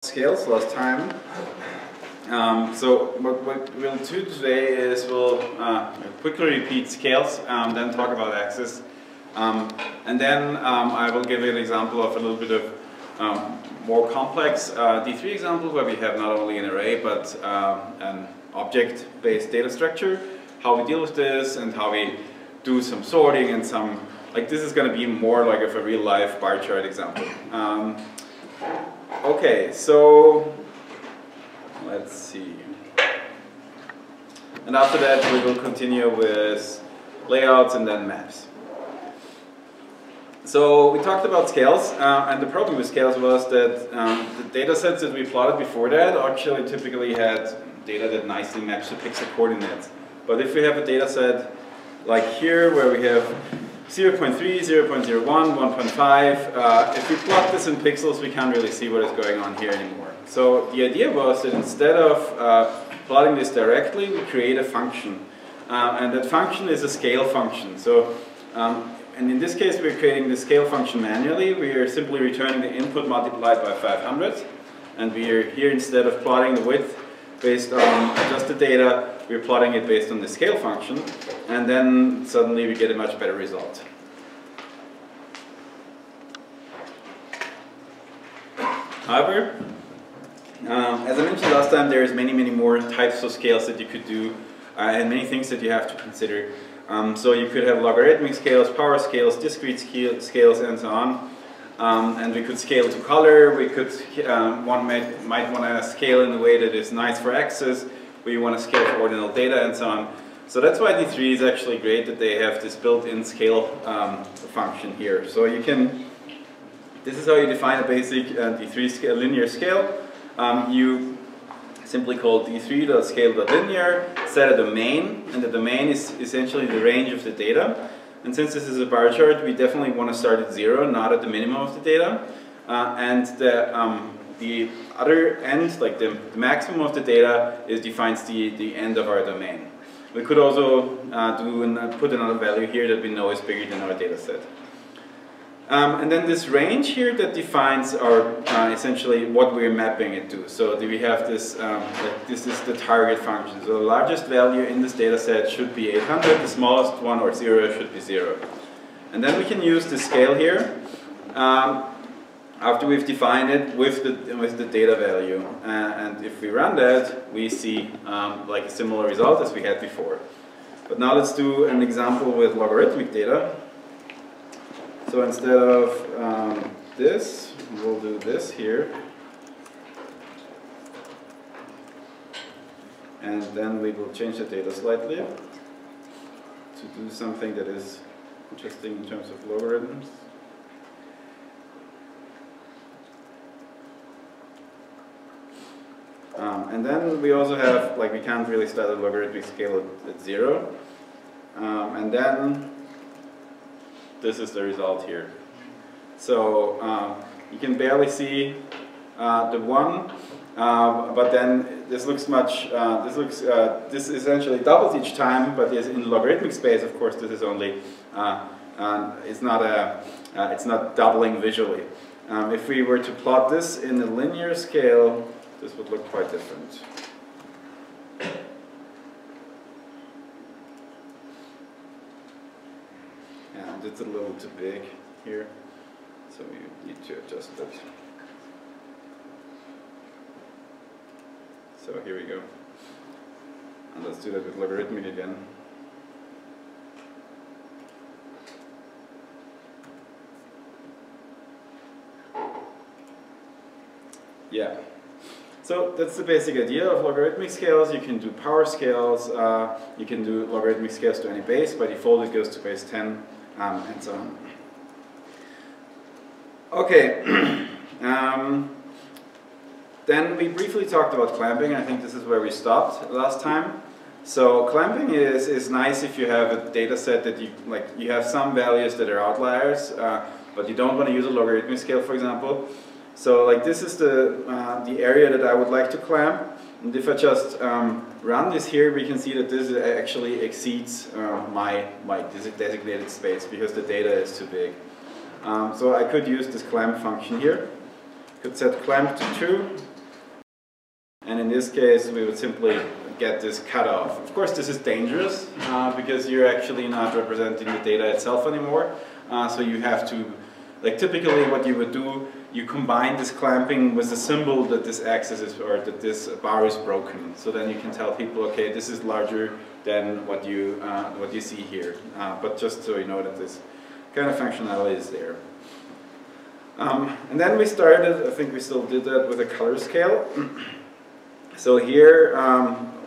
Scales last time. So what we'll do today is we'll quickly repeat scales, then talk about axes, and then I will give you an example of a little bit of more complex D3 example where we have not only an array but an object-based data structure, how we deal with this and how we do some sorting and some, like this is going to be more like of a real-life bar chart example. Okay, so let's see. And after that we will continue with layouts and then maps. So we talked about scales, and the problem with scales was that the data sets that we plotted before that actually typically had data that nicely matched the pixel coordinates. But if we have a data set like here where we have 0.3, 0.01, 1.5, if we plot this in pixels we can't really see what is going on here anymore. So the idea was that instead of plotting this directly, we create a function. And that function is a scale function. So, and in this case we're creating the scale function manually. We are simply returning the input multiplied by 500. And we are here, instead of plotting the width based on just the data, we're plotting it based on the scale function. And then suddenly we get a much better result. However, as I mentioned last time, there's many more types of scales that you could do and many things that you have to consider. So you could have logarithmic scales, power scales, discrete scales, and so on. And we could scale to color. We could one might want to scale in a way that is nice for axes. We want to scale for ordinal data and so on. So that's why D3 is actually great that they have this built-in scale function here. So you can. This is how you define a basic D3 scale, linear scale. You simply call d3.scale.linear, set a domain, and the domain is essentially the range of the data. And since this is a bar chart, we definitely want to start at 0, not at the minimum of the data. And the other end, like the maximum of the data, defines the end of our domain. We could also put another value here that we know is bigger than our data set. And then this range here that defines our essentially what we're mapping it to. So we have this, this is the target function. So the largest value in this data set should be 800, the smallest one, or 0, should be 0. And then we can use the scale here after we've defined it with the data value. And if we run that, we see like a similar result as we had before. But now let's do an example with logarithmic data. So instead of this, we'll do this here. And then we will change the data slightly to do something that is interesting in terms of logarithms. And then we also have, like, we can't really start a logarithmic scale at 0. And then this is the result here. So you can barely see the 1, but then this looks much. This essentially doubles each time, but in logarithmic space, of course, this is only. It's not doubling visually. If we were to plot this in a linear scale, this would look quite different. And it's a little too big here, so we need to adjust it. So here we go. And let's do that with logarithmic again. Yeah. So that's the basic idea of logarithmic scales. You can do power scales, you can do logarithmic scales to any base. By default it goes to base 10. And so on. Okay, then we briefly talked about clamping. I think this is where we stopped last time. So clamping is nice if you have a data set that you have some values that are outliers, but you don't want to use a logarithmic scale, for example. So like this is the area that I would like to clamp. And if I just run this here, we can see that this actually exceeds my designated space because the data is too big. So I could use this clamp function here. Could set clamp to 2, And in this case, we would simply get this cut off. Of course, this is dangerous because you're actually not representing the data itself anymore. So you have to, like typically what you would do, you combine this clamping with the symbol that this axis is, or that this bar is broken. So then you can tell people, okay, this is larger than what you see here. But just so you know that this kind of functionality is there. And then we started, I think we still did that with a color scale. So here,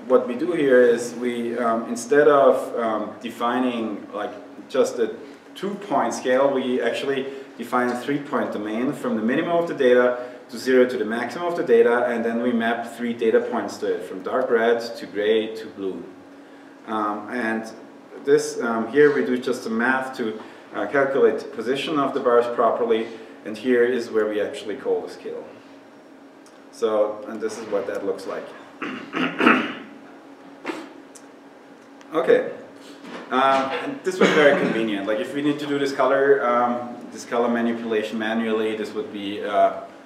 what we do here is we, instead of defining like just a 2-point scale, we actually define a 3-point domain from the minimum of the data to 0 to the maximum of the data, and then we map 3 data points to it, from dark red to gray to blue. And this, here we do just the math to calculate the position of the bars properly, and here is where we actually call the scale. So, and this is what that looks like. Okay, and this was very convenient. Like if we need to do this color manipulation manually, this would be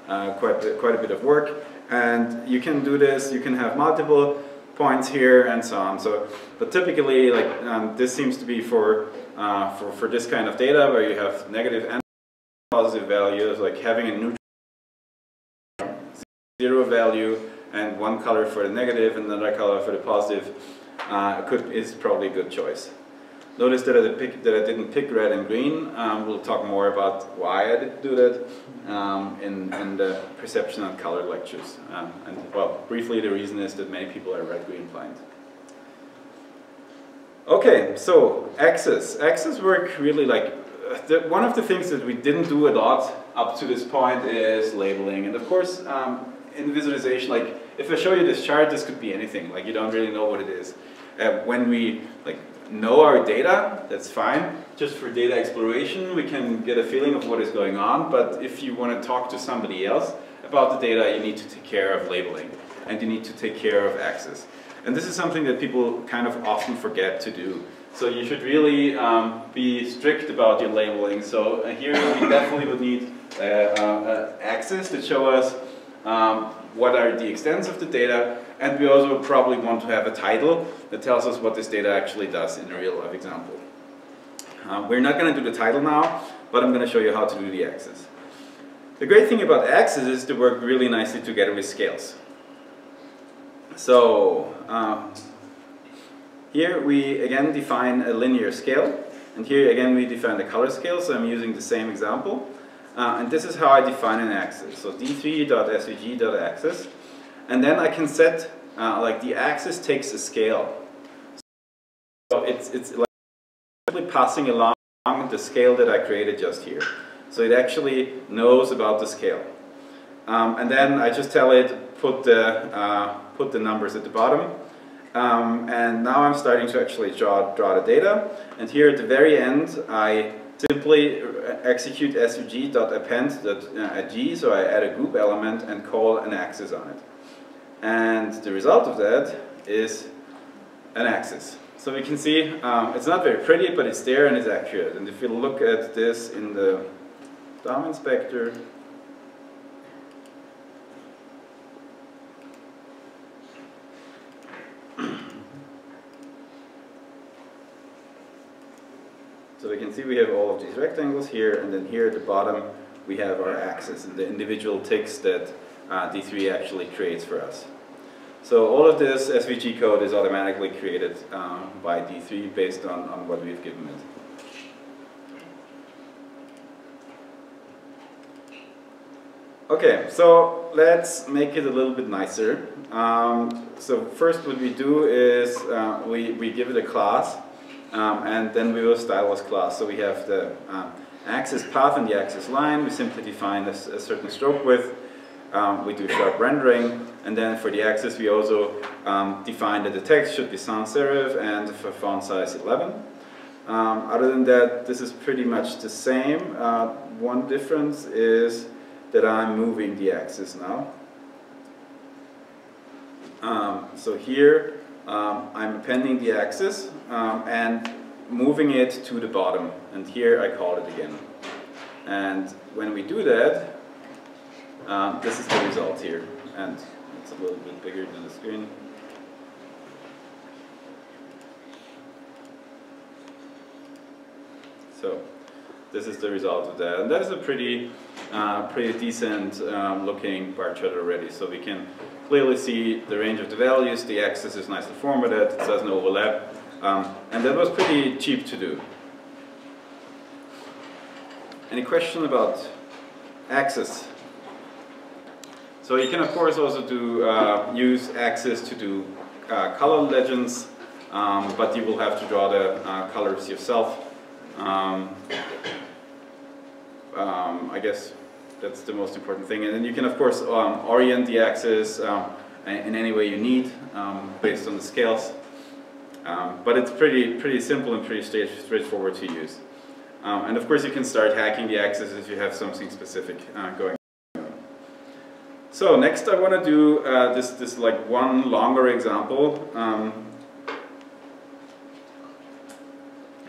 quite a bit of work. And you can do this. You can have multiple points here and so on. So, but typically, like this seems to be for this kind of data where you have negative and positive values, like having a neutral 0 value and one color for the negative and another color for the positive is probably a good choice. Notice that I didn't pick red and green. We'll talk more about why I did do that in the perception and color lectures. And well, briefly, the reason is that many people are red-green blind. Okay, so axes. Axes work really like one of the things that we didn't do a lot up to this point is labeling. And of course, in visualization, like if I show you this chart, this could be anything. Like you don't really know what it is. When we like know our data, that's fine. Just for data exploration, we can get a feeling of what is going on. But if you want to talk to somebody else about the data, you need to take care of labeling, and you need to take care of axes. And this is something that people kind of often forget to do. So you should really be strict about your labeling. So here we definitely would need axes that show us what are the extents of the data, and we also probably want to have a title that tells us what this data actually does in a real life example. We're not going to do the title now, but I'm going to show you how to do the axes. The great thing about axes is they work really nicely together with scales. So here we again define a linear scale, and here again we define the color scale, so I'm using the same example. And this is how I define an axis. So d3.svg.axis, and then I can set like the axis takes a scale. So it's like simply passing along the scale that I created just here. So it actually knows about the scale. And then I just tell it put the numbers at the bottom. And now I'm starting to actually draw the data. And here at the very end, I simply execute svg.append.g, so I add a group element and call an axis on it. And the result of that is an axis. So we can see it's not very pretty, but it's there and it's accurate. And if you look at this in the DOM inspector, so we can see we have all of these rectangles here, and then here at the bottom we have our axis and the individual ticks that D3 actually creates for us. So all of this SVG code is automatically created by D3 based on what we've given it. Okay, so let's make it a little bit nicer. So first what we do is we give it a class, and then we will style this class. So we have the axis path and the axis line. We simply define a certain stroke width. We do sharp rendering, and then for the axis we also define that the text should be sans serif and for font size 11. Other than that, this is pretty much the same. One difference is that I'm moving the axis now. So here I'm appending the axis and moving it to the bottom, and here I call it again. And when we do that, this is the result here, and It's a little bit bigger than the screen. So this is the result of that, and that is a pretty decent looking bar chart already. So we can clearly see the range of the values, the axis is nicely formatted, it doesn't overlap, and that was pretty cheap to do. Any question about axis? So you can of course also do use axis to do color legends, but you will have to draw the colors yourself. I guess that's the most important thing, and then you can of course orient the axis in any way you need based on the scales, but it's pretty simple and pretty straightforward to use. And of course you can start hacking the axis if you have something specific going on. So next I want to do this like one longer example,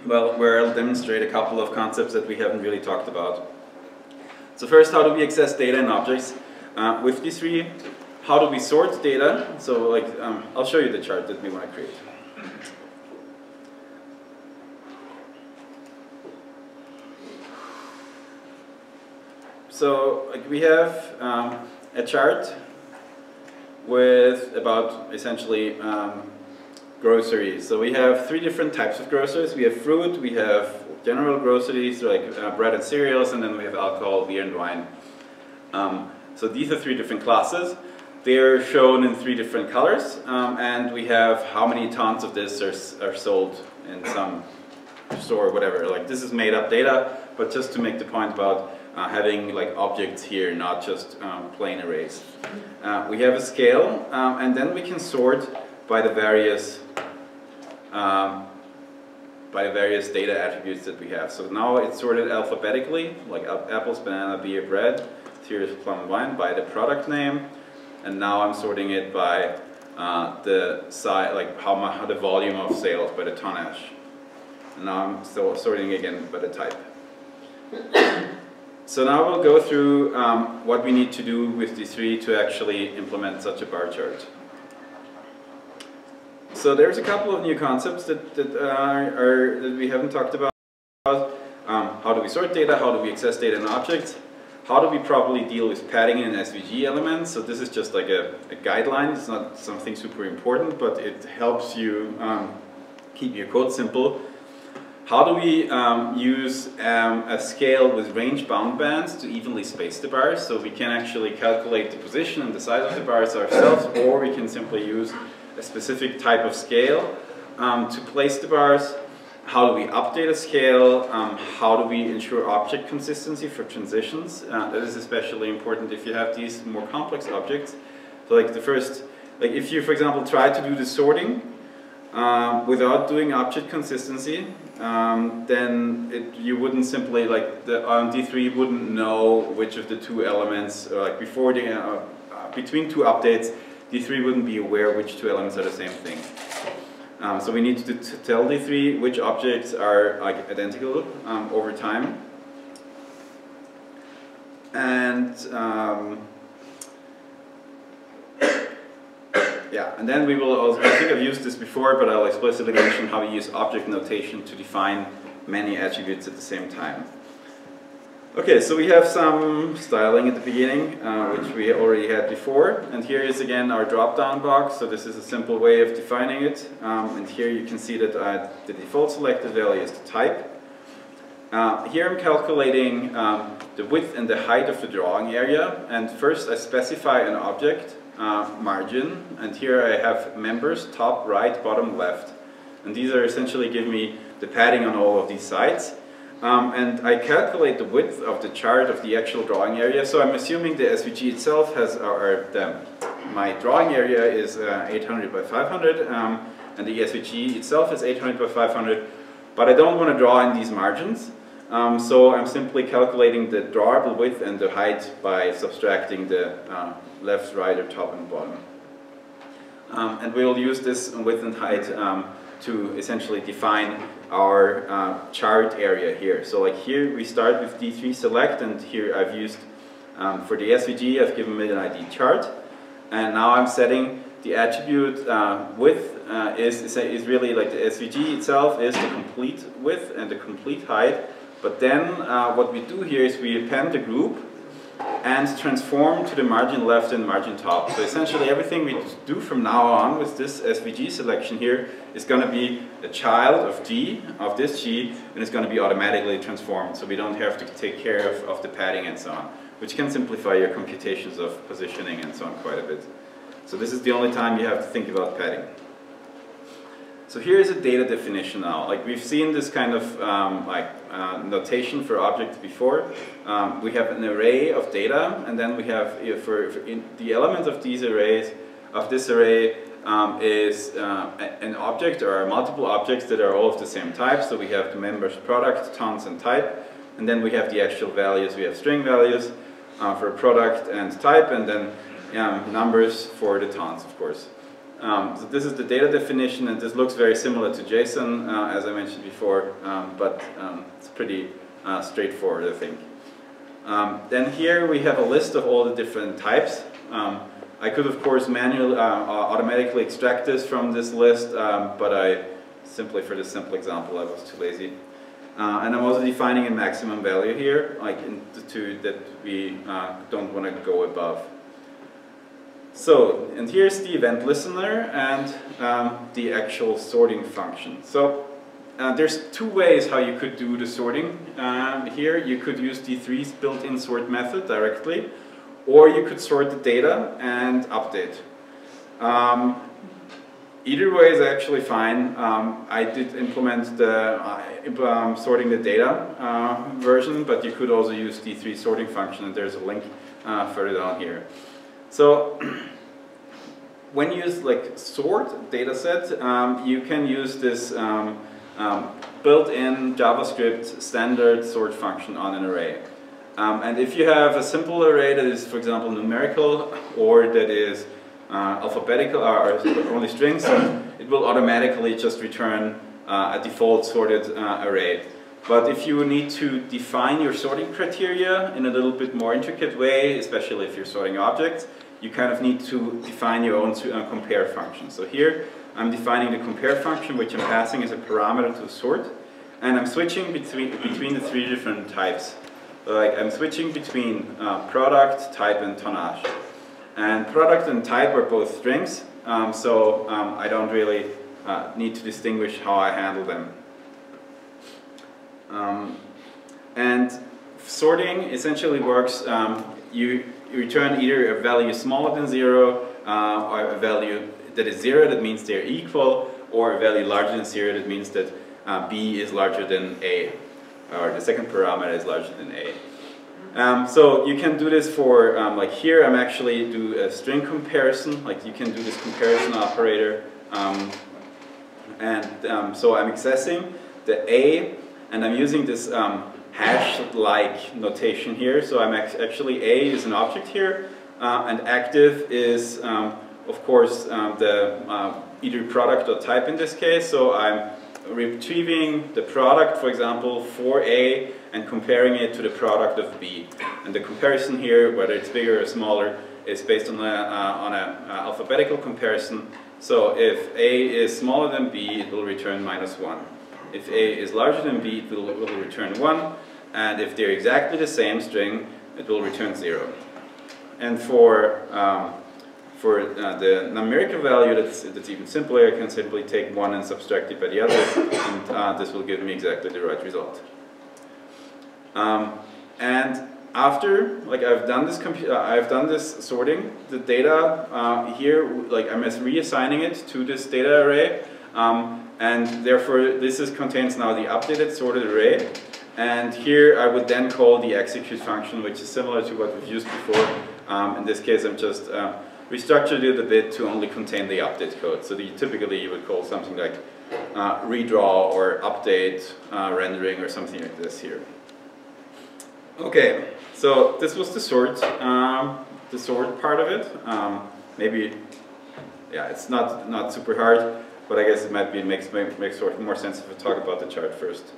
well, where I'll demonstrate a couple of concepts that we haven't really talked about. So first, how do we access data and objects? With these three, how do we sort data? So like, I'll show you the chart that we want to create. So like, we have a chart with about essentially groceries. So we have three different types of groceries. We have fruit, we have general groceries like bread and cereals, and then we have alcohol, beer and wine. So these are three different classes. They're shown in three different colors, and we have how many tons of this are sold in some store or whatever. Like, this is made up data, but just to make the point about having like objects here, not just plain arrays. We have a scale, and then we can sort by the various data attributes that we have. So now it's sorted alphabetically, like apples, banana, beer, bread, cereals, plum, and wine, by the product name, and now I'm sorting it by the size, like how the volume of sales, by the tonnage. And now I'm still sorting again by the type. So now we'll go through what we need to do with these three to actually implement such a bar chart. So there's a couple of new concepts that we haven't talked about. How do we sort data? How do we access data and objects? How do we properly deal with padding in SVG elements? So this is just like a guideline. It's not something super important, but it helps you keep your code simple. How do we use a scale with range bound bands to evenly space the bars? So we can actually calculate the position and the size of the bars ourselves, or we can simply use a specific type of scale to place the bars. How do we update a scale? How do we ensure object consistency for transitions? That is especially important if you have these more complex objects. So like if you, for example, try to do the sorting without doing object consistency, then you wouldn't simply, like the D3 wouldn't know which of the two elements, like before the, between two updates, D3 wouldn't be aware which two elements are the same thing. So we need to tell D3 which objects are like identical over time. And yeah, and then we will also, I think I've used this before, but I'll explicitly mention how we use object notation to define many attributes at the same time. Okay, so we have some styling at the beginning, which we already had before. And here is again our drop-down box. So this is a simple way of defining it. And here you can see that the default selected value is the type. Here I'm calculating the width and the height of the drawing area. And first I specify an object, margin. And here I have members, top, right, bottom, left. And these are essentially giving me the padding on all of these sides. And I calculate the width of the chart of the actual drawing area. So I'm assuming the SVG itself has, my drawing area is 800 by 500, and the SVG itself is 800 by 500, but I don't want to draw in these margins. So I'm simply calculating the drawable width and the height by subtracting the left, right, or top and bottom. And we'll use this width and height to essentially define our chart area here. So like here we start with D3 select, and here I've used, for the SVG I've given it an ID chart. and now I'm setting the attribute width is really like the SVG itself is the complete width and the complete height. But then what we do here is we append the group and transform to the margin left and margin top. So essentially everything we do from now on with this SVG selection here is going to be a child of G, of this G, and it's going to be automatically transformed. So we don't have to take care of the padding and so on, which can simplify your computations of positioning and so on quite a bit. So this is the only time you have to think about padding. So here is a data definition now. Like we've seen this kind of notation for objects before. We have an array of data, and then we have the element of these arrays, of this array is an object or multiple objects that are all of the same type. So we have the members, product, tons, and type, and then we have the actual values. We have string values for product and type, and then numbers for the tons, of course. So this is the data definition, and this looks very similar to JSON, as I mentioned before, but it's pretty straightforward, I think. Then here we have a list of all the different types. I could, of course, manually, automatically extract this from this list, but simply for this simple example, I was too lazy. And I'm also defining a maximum value here, like that we don't want to go above. So, and here's the event listener and the actual sorting function. So, there's two ways how you could do the sorting here. You could use D3's built-in sort method directly, or you could sort the data and update. Either way is actually fine. I did implement the sorting the data version, but you could also use D3 sorting function, and there's a link further down here. So when you use like sort dataset, you can use this built-in JavaScript standard sort function on an array. And if you have a simple array that is, for example, numerical, or that is alphabetical or only strings, it will automatically just return a default sorted array. But if you need to define your sorting criteria in a little bit more intricate way, especially if you're sorting objects, you kind of need to define your own compare function. So here I'm defining the compare function, which I'm passing as a parameter to sort, and I'm switching between the three different types. Like I'm switching between product, type, and tonnage. And product and type are both strings, so I don't really need to distinguish how I handle them. And sorting essentially works, you return either a value smaller than 0, or a value that is 0, that means they're equal, or a value larger than 0, that means that B is larger than A, or the second parameter is larger than A. So you can do this for, like here I'm actually do a string comparison, like you can do this comparison operator, so I'm accessing the A, and I'm using this hash-like notation here. So I'm actually A is an object here, and active is, of course, the either product or type in this case. So I'm retrieving the product, for example, for A, and comparing it to the product of B. And the comparison here, whether it's bigger or smaller, is based on a alphabetical comparison. So if A is smaller than B, it will return -1. If A is larger than B, it will return 1. And if they're exactly the same string, it will return 0. And for the numerical value, that's even simpler. I can simply take 1 and subtract it by the other, and this will give me exactly the right result. And after, like I've done this sorting, the data here, like I'm reassigning it to this data array, and therefore this contains now the updated sorted array. And here I would then call the execute function, which is similar to what we've used before. In this case, I'm just restructured it a bit to only contain the update code. So typically you would call something like redraw or update rendering or something like this here. Okay, so this was the sort part of it. Maybe, yeah, it's not super hard, but I guess it might makes more sense if we talk about the chart first.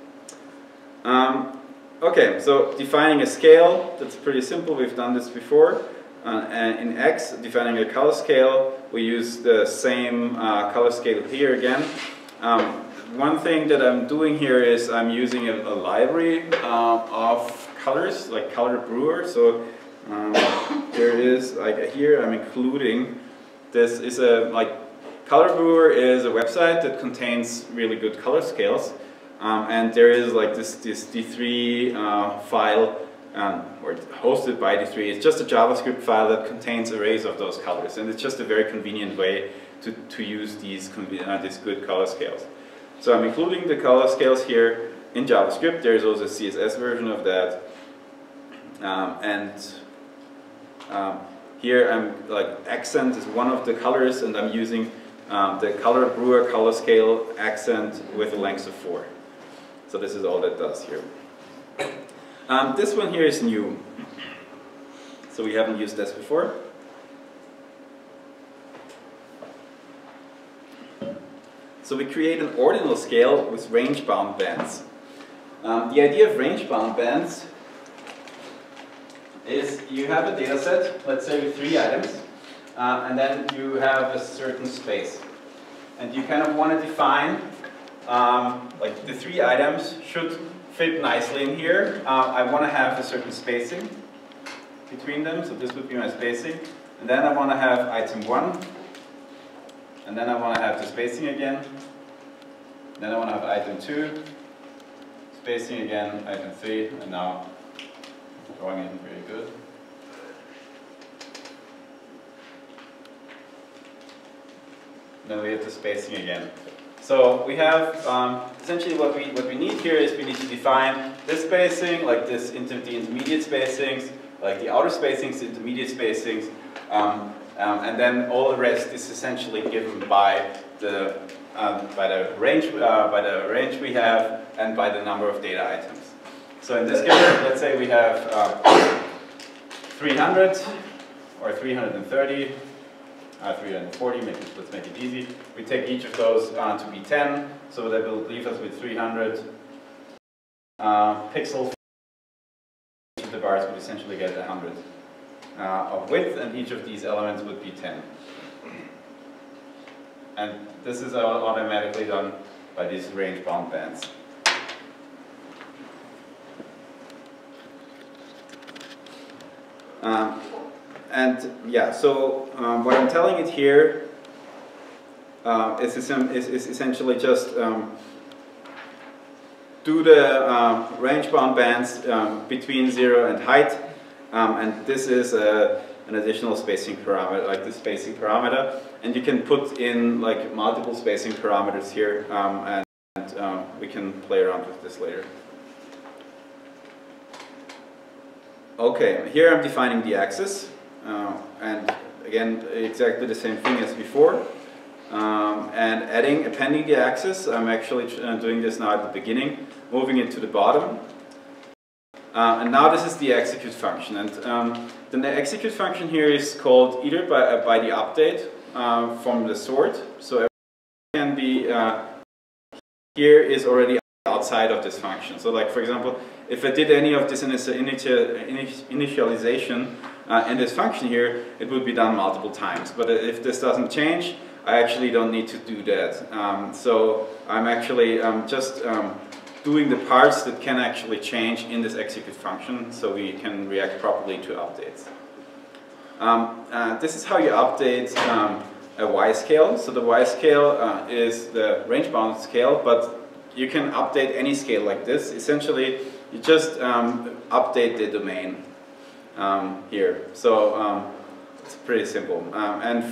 Okay, so defining a scale, that's pretty simple, we've done this before. And in X, defining a color scale, we use the same color scale here again. One thing that I'm doing here is I'm using a library of colors, like Color Brewer. So there is, like here I'm including, this is Color Brewer is a website that contains really good color scales. And there is like this D3 file, or hosted by D3. It's just a JavaScript file that contains arrays of those colors, and it's just a very convenient way to use these good color scales. So I'm including the color scales here in JavaScript. There's also a CSS version of that, here I'm accent is one of the colors, and I'm using the Color Brewer color scale accent with a length of 4. So this is all that does here. This one here is new, so we haven't used this before. So we create an ordinal scale with range-bound bands. The idea of range-bound bands is you have a data set, let's say with 3 items, and then you have a certain space. And you kind of want to define, like the 3 items should fit nicely in here. I want to have a certain spacing between them, so this would be my spacing. And then I want to have item 1, and then I want to have the spacing again. Then I want to have item 2, spacing again, item 3, and now drawing it very good. Then we have the spacing again. So we have essentially what we need here is we need to define this spacing, like the intermediate spacings, like the outer spacings, the intermediate spacings, and then all the rest is essentially given by the range we have and by the number of data items. So in this case, let's say we have 300 or 330. 340, let's make it easy. We take each of those to be 10, so that will leave us with 300 pixels. Each of the bars would essentially get 100 of width, and each of these elements would be 10. And this is automatically done by these range-bound bands. And yeah, so what I'm telling it here is essentially just do the range-bound bands between 0 and height, and this is an additional spacing parameter, like the spacing parameter, and you can put in like multiple spacing parameters here, and we can play around with this later. Okay, here I'm defining the axis. And again, exactly the same thing as before. And appending the axis, I'm actually doing this now at the beginning, moving it to the bottom. And now this is the execute function. And the execute function here is called either by the update from the sort. So everything can be, here is already outside of this function. So like for example, if I did any of this initialization in this function here, it would be done multiple times. But if this doesn't change, I actually don't need to do that. So I'm actually just doing the parts that can actually change in this execute function, so we can react properly to updates. This is how you update a Y-scale. So the Y-scale is the range-bound scale, but you can update any scale like this. Essentially, you just update the domain here. So it's pretty simple. And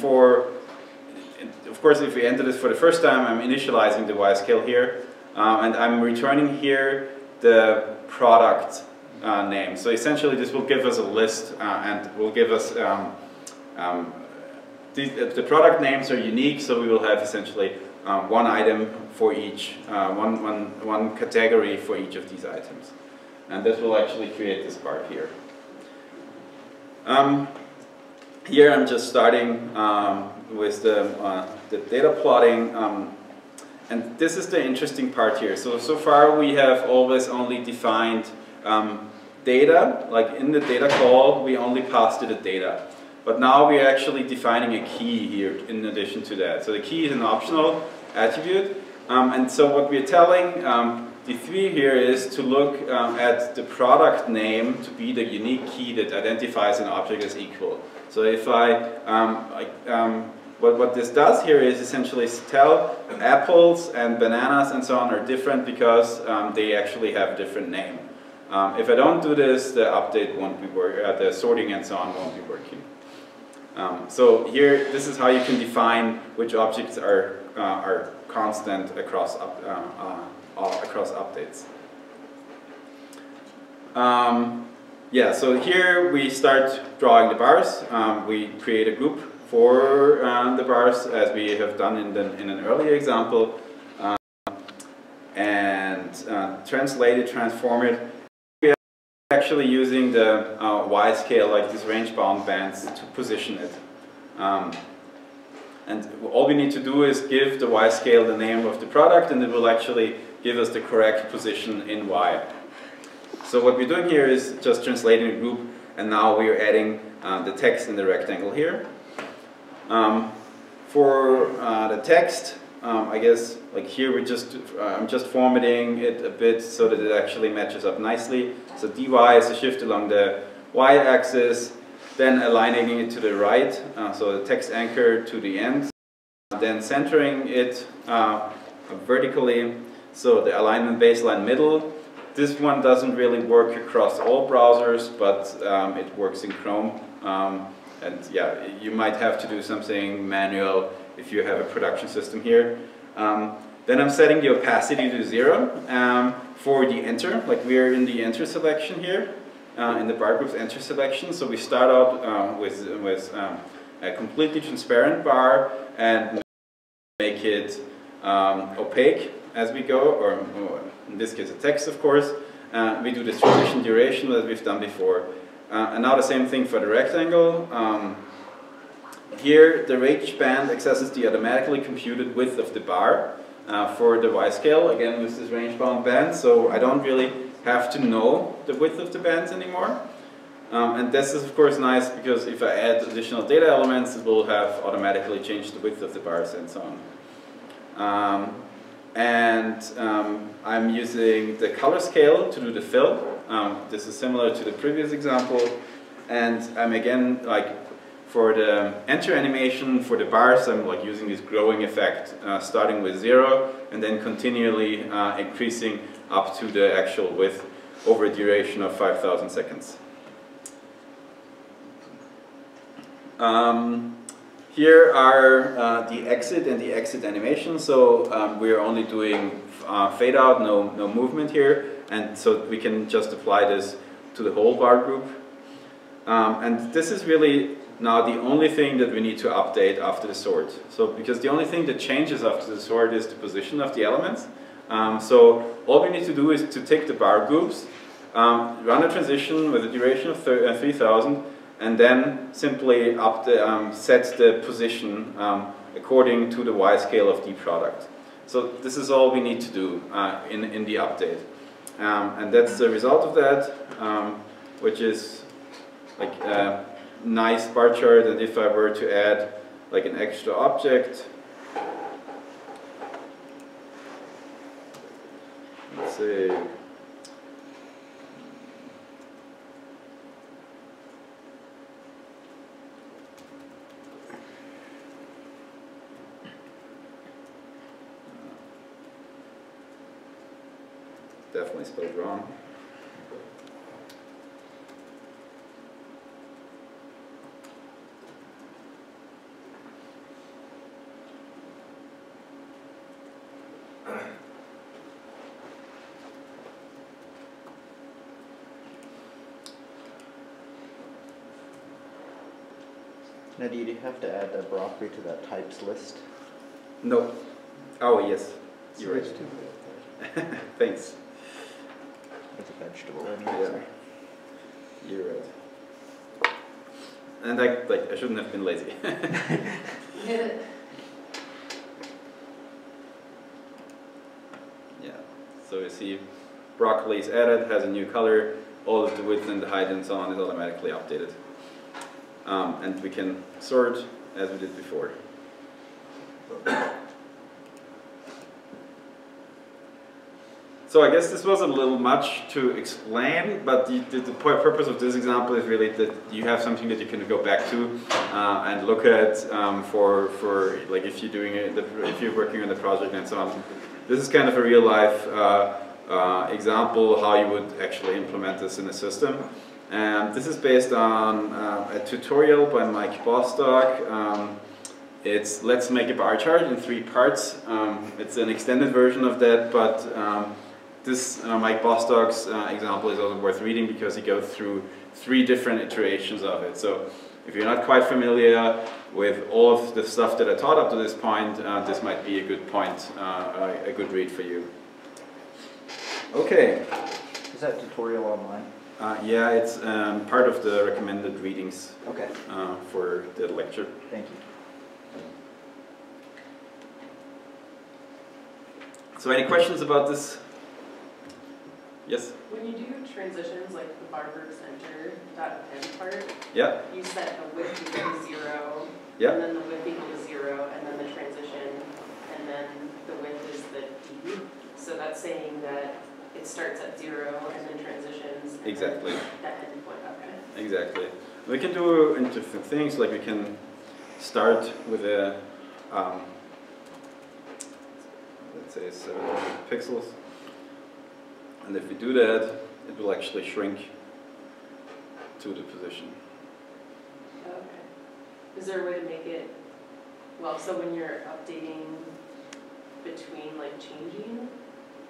of course, if we enter this for the first time, I'm initializing the Y-scale here, and I'm returning here the product name. So essentially, this will give us a list, and will give us the product names are unique. So we will have essentially one item for each, one category for each of these items. And this will actually create this part here. Here I'm just starting with the data plotting, and this is the interesting part here. So far we have always only defined data, like in the data call we only passed it the data. but now we're actually defining a key here in addition to that. So the key is an optional attribute, and so what we're telling D3 here is to look at the product name to be the unique key that identifies an object as equal. So if what this does here is essentially tell apples and bananas and so on are different because they actually have a different name. If I don't do this, the update won't be working, the sorting and so on won't be working. So here, this is how you can define which objects are constant across updates. Yeah, so here we start drawing the bars. We create a group for the bars as we have done in an earlier example, and translate it, transform it. We are actually using the Y scale, like these range bound bands, to position it. And all we need to do is give the Y scale the name of the product, and it will actually give us the correct position in Y. So what we're doing here is just translating a group, and now we are adding the text in the rectangle here. For the text, I guess like here we I'm just formatting it a bit so that it actually matches up nicely. So dy is a shift along the y-axis, then aligning it to the right, so the text anchor to the end, then centering it vertically, so the alignment baseline middle. This one doesn't really work across all browsers, but it works in Chrome. And yeah, you might have to do something manual if you have a production system here. Then I'm setting the opacity to 0 for the enter, like we're in the enter selection here, in the bar group's enter selection. So we start out with a completely transparent bar and make it opaque as we go, or in this case a text of course. We do this transition duration that we've done before. And now the same thing for the rectangle. Here the range band accesses the automatically computed width of the bar for the Y scale, again with this range bound band, so I don't really have to know the width of the bands anymore. And this is of course nice because if I add additional data elements, it will have automatically changed the width of the bars and so on. I'm using the color scale to do the fill. This is similar to the previous example, and I'm again like for the enter animation for the bars, I'm like using this growing effect, starting with 0 and then continually increasing up to the actual width over a duration of 5,000 seconds. Here are the exit and the exit animation. So we're only doing fade out, no movement here, and so we can just apply this to the whole bar group. And this is really now the only thing that we need to update after the sort. So because the only thing that changes after the sort is the position of the elements. So all we need to do is to take the bar groups, run a transition with a duration of 3000, and then simply set the position according to the Y scale of the product. So this is all we need to do in the update. And that's the result of that, which is like a nice bar chart. And if I were to add like an extra object, let's say, definitely spelled wrong. Now, do you have to add a broccoli to that types list? No. Oh, yes. You're right. Thanks. It's a vegetable. Yeah. You're right. And I shouldn't have been lazy. Yeah. So you see, broccoli is added, has a new color, all of the width and the height and so on is automatically updated. and we can sort as we did before. So I guess this was a little much to explain, but the purpose of this example is really that you have something that you can go back to and look at for like if you're doing it, if you're working on the project and so on. This is kind of a real life example how you would actually implement this in a system. And this is based on a tutorial by Mike Bostock. It's Let's Make a Bar Chart in 3 parts. It's an extended version of that, but this Mike Bostock's example is also worth reading because he goes through 3 different iterations of it. So if you're not quite familiar with all of the stuff that I taught up to this point, this might be a good point, a good read for you. Okay. Is that tutorial online? Yeah, it's part of the recommended readings okay. For the lecture. Thank you. So any questions about this? Yes? When you do transitions like the Barber Center .append part, yeah. You set a width equal to 0, yeah. and then the width equal to 0, and then the transition, and then the width is the D. So that's saying that it starts at 0 and then transitions. And exactly. Then that endpoint. Okay. Exactly. We can do different things, like we can start with a let's say 700 pixels. And if we do that, it will actually shrink to the position. Okay. Is there a way to make it, well, so when you're updating between like changing?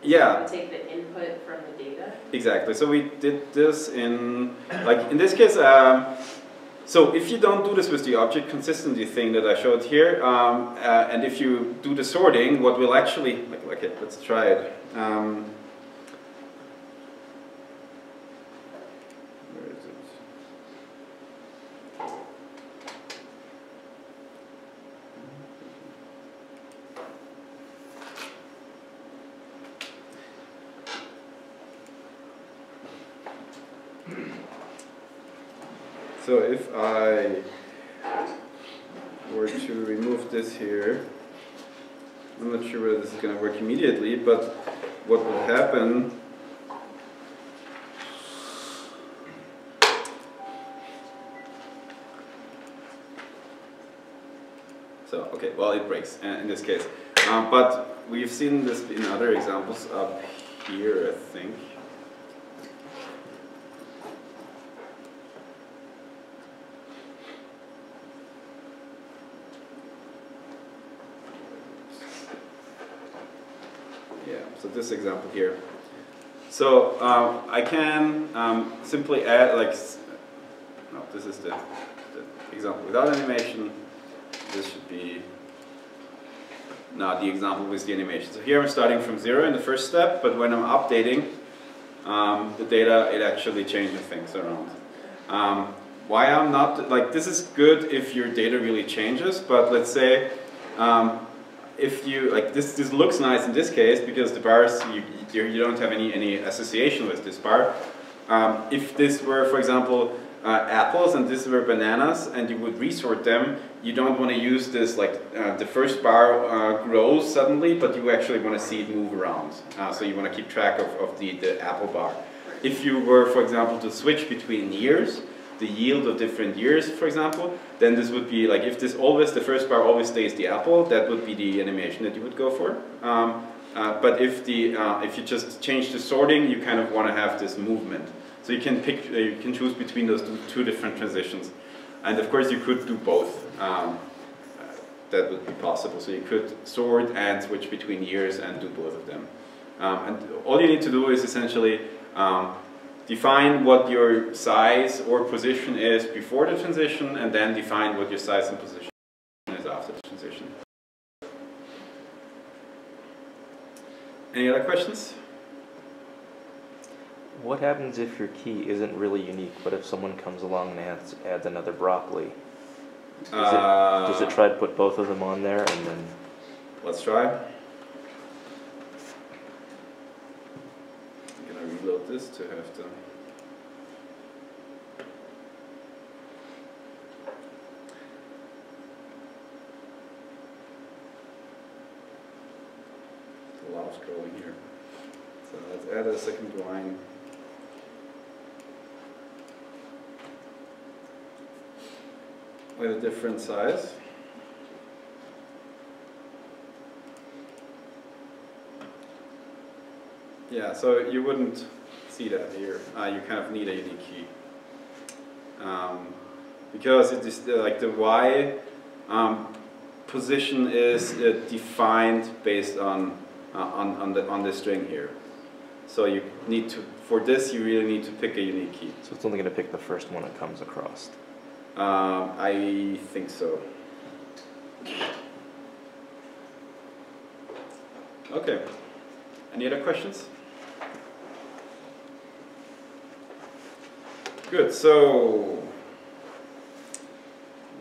Yeah. You take the input from the data? Exactly. So we did this in, like in this case, so if you don't do this with the object consistency thing that I showed here, and if you do the sorting, what will actually, okay, let's try it. Where is it? So if I were to remove this here, I'm not sure whether this is going to work immediately, but what will happen so, okay, well it breaks in this case. But we've seen this in other examples up here, I think. So this example here. So I can simply add, like, no, this is the example without animation. This should be now the example with the animation. So here I'm starting from 0 in the first step, but when I'm updating the data, it actually changes things around. Why I'm not, like, this is good if your data really changes, but let's say if you, like, this looks nice in this case because the bars, you don't have any association with this bar. If this were, for example, apples and this were bananas and you would resort them, you don't want to use this, like, the first bar grows suddenly, but you actually want to see it move around. So you want to keep track of the apple bar. If you were, for example, to switch between years, the yield of different years, for example, then this would be like, if this always, the first bar always stays the apple, that would be the animation that you would go for. But if you just change the sorting, you kind of want to have this movement. So you can pick, you can choose between those two different transitions. And of course you could do both. That would be possible. So you could sort and switch between years and do both of them. And all you need to do is essentially define what your size or position is before the transition, and then define what your size and position is after the transition. Any other questions? What happens if your key isn't really unique? What if someone comes along and adds another broccoli? Does it try to put both of them on there and then? Let's try. I'm gonna reload this to have to. lot of scrolling here. So let's add a second line. With a different size. Yeah, so you wouldn't see that here. You kind of need a unique key. Because it is like the Y position is defined based on the string here. So you need to, for this you really need to pick a unique key. So it's only going to pick the first one it comes across. I think so. Okay. Any other questions? Good. So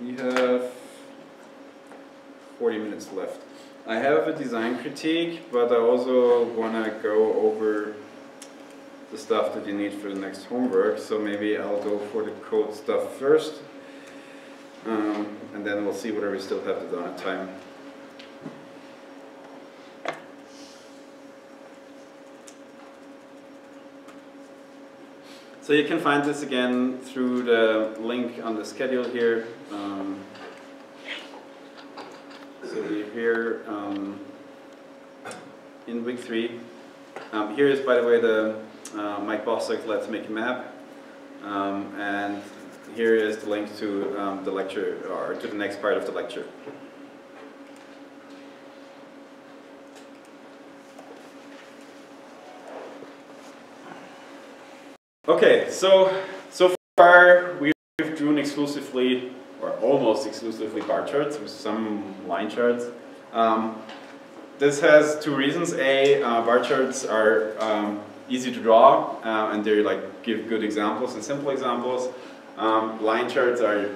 we have 40 minutes left. I have a design critique, but I also want to go over the stuff that you need for the next homework. So maybe I'll go for the code stuff first. And then we'll see whether we still have the donut time. So you can find this again through the link on the schedule here. So we're here in week 3. Here is, by the way, the Mike Bostock's Let's Make a Map. And here is the link to the lecture, or to the next part of the lecture. Okay, so far we've drawn exclusively, or almost exclusively, bar charts with some line charts. This has 2 reasons. A, bar charts are easy to draw, and they give good examples and simple examples. Line charts are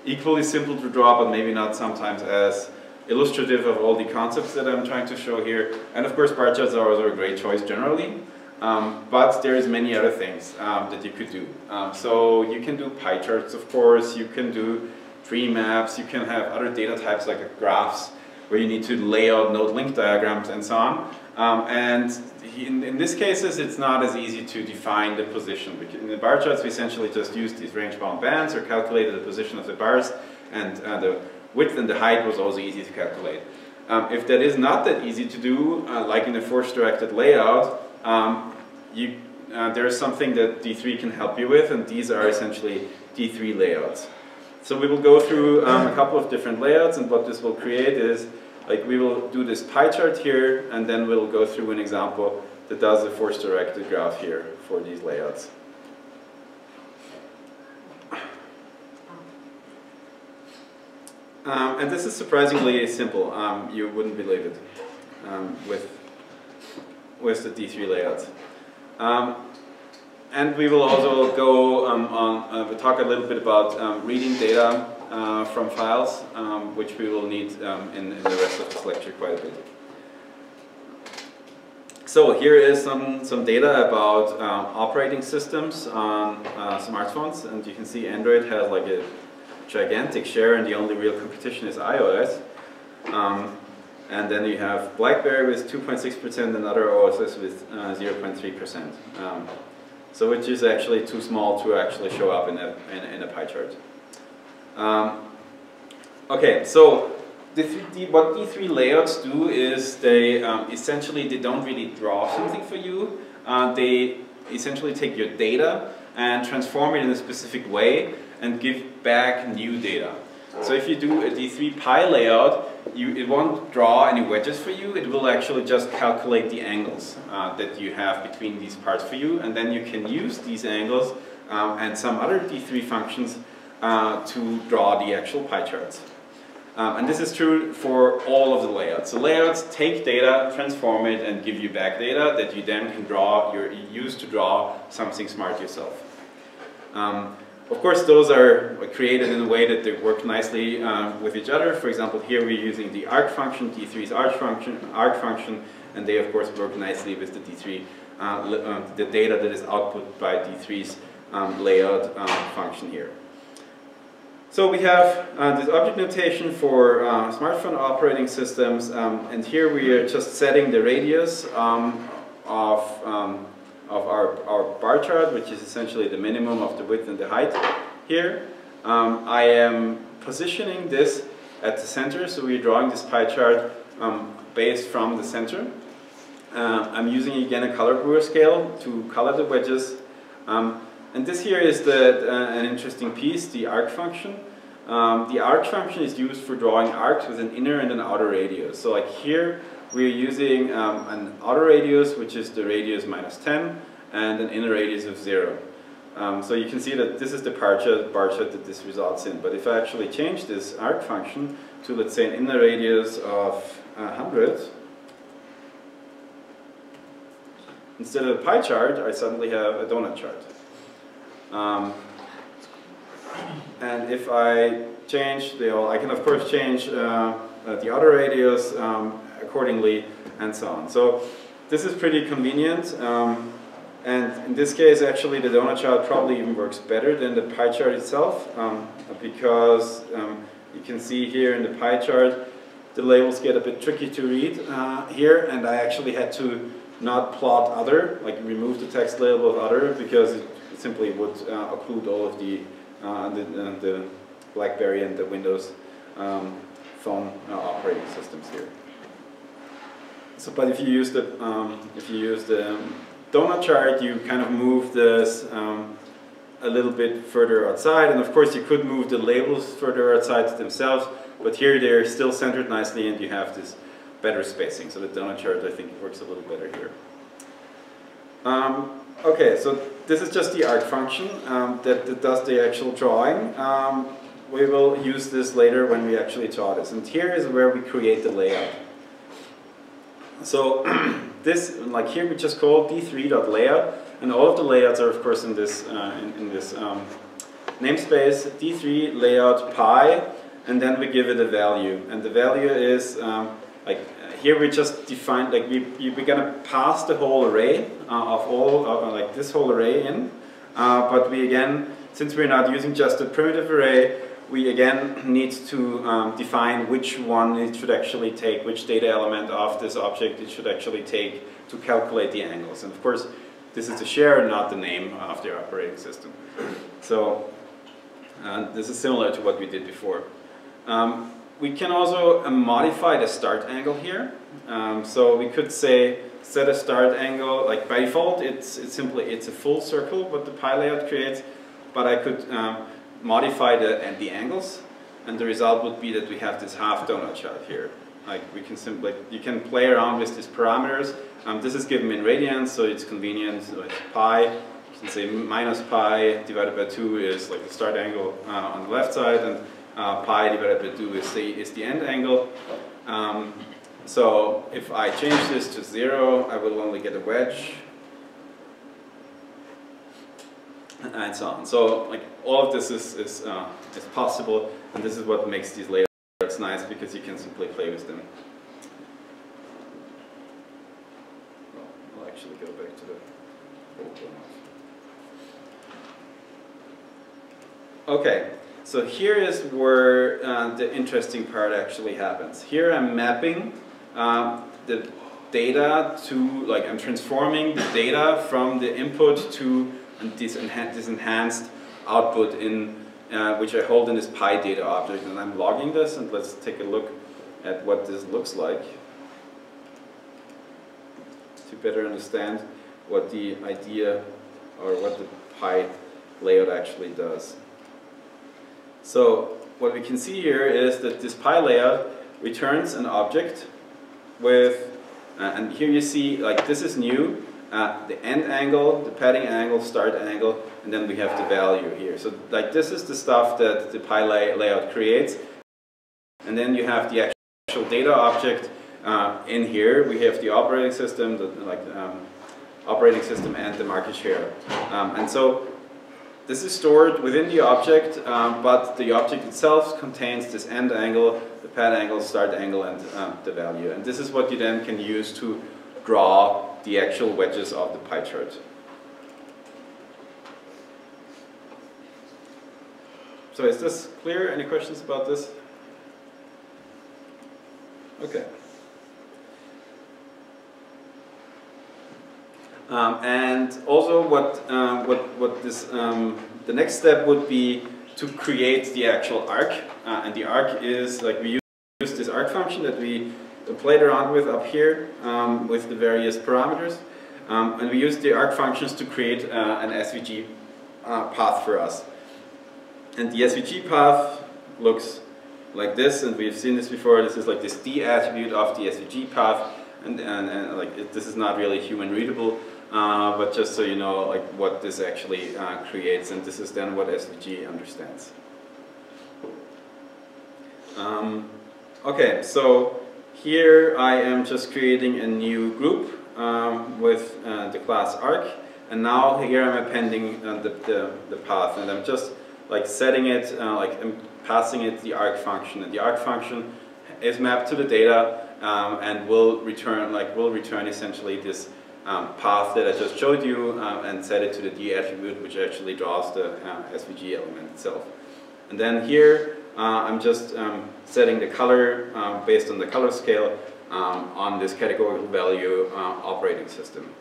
equally simple to draw, but maybe not sometimes as illustrative of all the concepts that I'm trying to show here. And of course, bar charts are also a great choice generally. But there's many other things that you could do. So you can do pie charts, of course. You can do tree maps. You can have other data types like graphs, where you need to lay out node link diagrams and so on. And in these cases, it's not as easy to define the position. In the bar charts, we essentially just used these range-bound bands or calculated the position of the bars, and the width and the height was also easy to calculate. If that is not that easy to do, like in a force-directed layout, there is something that D3 can help you with, and these are essentially D3 layouts. So we will go through a couple of different layouts, and what this will create is, we will do this pie chart here, and then we'll go through an example that does a force-directed graph here for these layouts. And this is surprisingly simple. You wouldn't believe it with the D3 layouts. And we will also go we'll talk a little bit about reading data from files, which we will need in the rest of this lecture quite a bit. So here is some data about operating systems on smartphones, and you can see Android has a gigantic share, and the only real competition is iOS. And then you have BlackBerry with 2.6% and other OSs with 0.3%. So which is actually too small to actually show up in a pie chart. Okay, so what D3 layouts do is they essentially don't really draw something for you. They essentially take your data and transform it in a specific way and give back new data. So if you do a D3 pie layout, it won't draw any wedges for you. It will actually just calculate the angles that you have between these parts for you, and then you can use these angles and some other D3 functions to draw the actual pie charts. And this is true for all of the layouts. So layouts take data, transform it, and give you back data that you then can use to draw something smart yourself. Of course, those are created in a way that they work nicely with each other. For example, here we're using the arc function, D3's arc function, and they of course work nicely with the D3, the data that is output by D3's layout function here. So we have this object notation for smartphone operating systems, and here we are just setting the radius of our bar chart, which is essentially the minimum of the width and the height here. I am positioning this at the center, so we're drawing this pie chart based from the center. I'm using again a color brewer scale to color the wedges. And this here is an interesting piece, the arc function. The arc function is used for drawing arcs with an inner and an outer radius. So like here we're using an outer radius, which is the radius -10, and an inner radius of 0. So you can see that this is the bar chart that this results in. But if I actually change this arc function to, let's say, an inner radius of 100, instead of a pie chart, I suddenly have a donut chart. And if I change I can of course change the outer radius accordingly, and so on. So this is pretty convenient. And in this case, actually, the donut chart probably even works better than the pie chart itself, because you can see here in the pie chart, the labels get a bit tricky to read here, and I actually had to not plot other, like remove the text label of other, because it simply would occlude all of the BlackBerry and the Windows phone operating systems here. So, but if you use the donut chart, you kind of move this a little bit further outside, and of course you could move the labels further outside themselves, but here they're still centered nicely and you have this better spacing. So the donut chart, I think, works a little better here. Okay, so this is just the arc function that does the actual drawing. We will use this later when we actually draw this, and here is where we create the layout. So this, like here, we just call d3.layout, and all of the layouts are of course in this namespace d3 layout pi, and then we give it a value, and the value is here we just define, like we're gonna pass the whole array of all like this whole array in, but we again, since we're not using just a primitive array, we again need to define which one it should actually take, which data element of this object it should actually take to calculate the angles. And of course, this is the share, not the name of the operating system. So this is similar to what we did before. We can also modify the start angle here. So we could say set a start angle, like by default it's a full circle what the pie layout creates, but I could modify the angles, and the result would be that we have this half donut chart here. Like we can simply, you can play around with these parameters. This is given in radians, so it's convenient. So it's pi. You can say minus pi divided by 2 is like the start angle on the left side, and pi divided by 2 is the end angle. So if I change this to 0, I will only get a wedge, and so on. So like all of this is possible, and this is what makes these layouts nice, because you can simply play with them. Well, I'll actually go back to the old one. Okay, so here is where the interesting part actually happens. Here I'm mapping the data to, like I'm transforming the data from the input to this enhanced output in which I hold in this pi data object, and I'm logging this, and let's take a look at what this looks like to better understand what the idea or what the pi layout actually does. So what we can see here is that this pi layout returns an object with, and here you see, like this is new, the end angle, the padding angle, start angle, and then we have the value here. So like this is the stuff that the pi layout creates, and then you have the actual data object in here. We have the operating system, operating system and the market share, and so this is stored within the object, but the object itself contains this end angle, the pad angle, start angle, and the value. And this is what you then can use to draw the actual wedges of the pie chart. So is this clear? Any questions about this? Okay. And also what this, the next step would be to create the actual arc. And the arc is, like, we use this arc function that we played around with up here with the various parameters. And we use the arc functions to create an SVG path for us. And the SVG path looks like this, and we've seen this before. This is like this D attribute of the SVG path, and like this is not really human readable, but just so you know, like what this actually creates, and this is then what SVG understands. Okay, so here I am just creating a new group with the class arc, and now here I'm appending the path, and I'm just like setting it, like I'm passing it the arc function, and the arc function is mapped to the data and will return essentially this path that I just showed you and set it to the D attribute, which actually draws the SVG element itself. And then here I'm just setting the color based on the color scale on this categorical value operating system.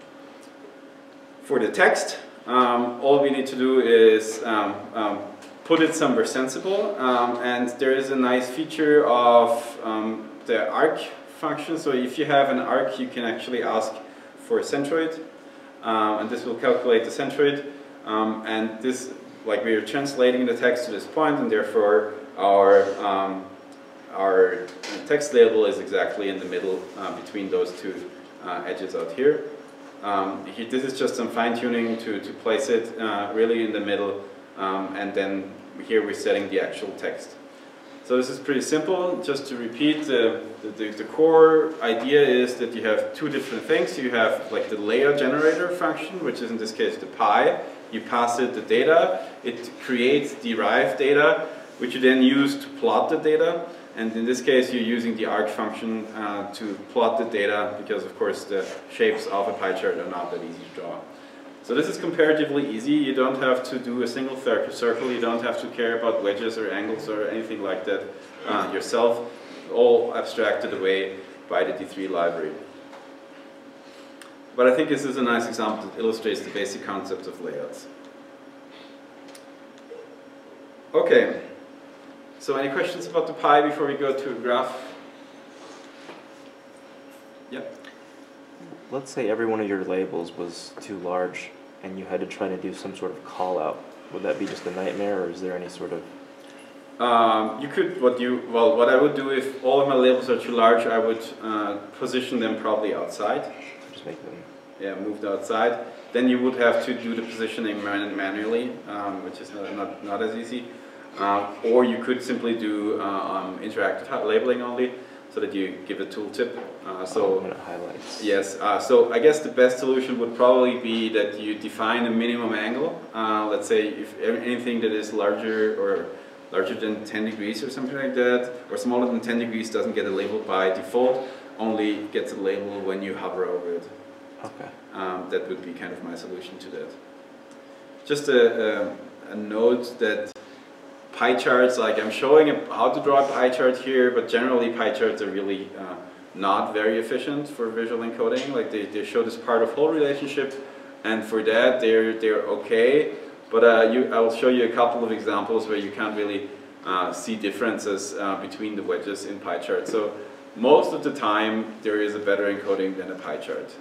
For the text, all we need to do is put it somewhere sensible, and there is a nice feature of the arc function. So if you have an arc, you can actually ask for a centroid, and this will calculate the centroid, and this, like, we are translating the text to this point, and therefore our text label is exactly in the middle between those two edges out here. This is just some fine-tuning to place it really in the middle, and then here we're setting the actual text. So this is pretty simple. Just to repeat, the core idea is that you have two different things. You have like the layer generator function, which is in this case the pi. You pass it the data, it creates derived data, which you then use to plot the data. And in this case, you're using the arc function to plot the data, because of course the shapes of a pie chart are not that easy to draw. So this is comparatively easy. You don't have to do a single circle, you don't have to care about wedges or angles or anything like that yourself, all abstracted away by the D3 library. But I think this is a nice example that illustrates the basic concept of layouts. Okay. So any questions about the pi before we go to a graph? Yeah. Let's say every one of your labels was too large and you had to try to do some sort of call out. Would that be just a nightmare, or is there any sort of... You could, what I would do if all of my labels are too large, I would position them probably outside. Just make them... Yeah, moved outside. Then you would have to do the positioning manually, which is not as easy. Or you could simply do interactive labeling only, so that you give a tooltip. Highlights. Yes, so I guess the best solution would probably be that you define a minimum angle. Let's say if anything that is larger than 10 degrees or something like that, or smaller than 10 degrees doesn't get a label by default, only gets a label when you hover over it. Okay. That would be kind of my solution to that. Just a note that pie charts, like I'm showing how to draw a pie chart here, but generally pie charts are really not very efficient for visual encoding. Like they show this part of whole relationship, and for that they're okay. But I'll show you a couple of examples where you can't really see differences between the wedges in pie charts. So most of the time there is a better encoding than a pie chart.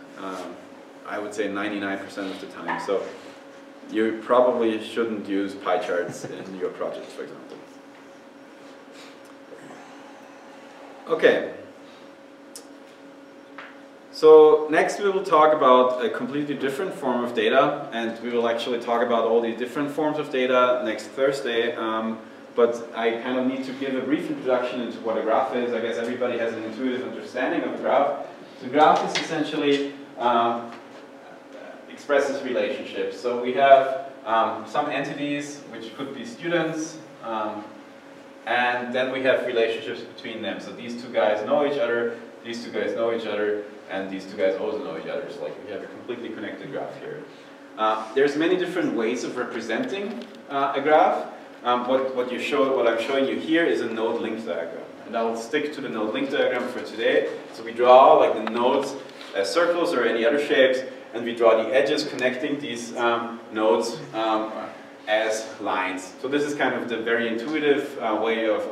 I would say 99% of the time. So you probably shouldn't use pie charts in your projects, for example. Okay. So next we will talk about a completely different form of data, and we will actually talk about all the different forms of data next Thursday. But I kind of need to give a brief introduction into what a graph is. I guess everybody has an intuitive understanding of a graph. So a graph is essentially expresses relationships. So we have some entities, which could be students, and then we have relationships between them. So these two guys know each other, these two guys know each other, and these two guys also know each other. So like we have a completely connected graph here. There's many different ways of representing a graph. what I'm showing you here is a node link diagram. And I'll stick to the node link diagram for today. So we draw like the nodes as circles or any other shapes, and we draw the edges connecting these nodes as lines. So this is kind of the very intuitive way of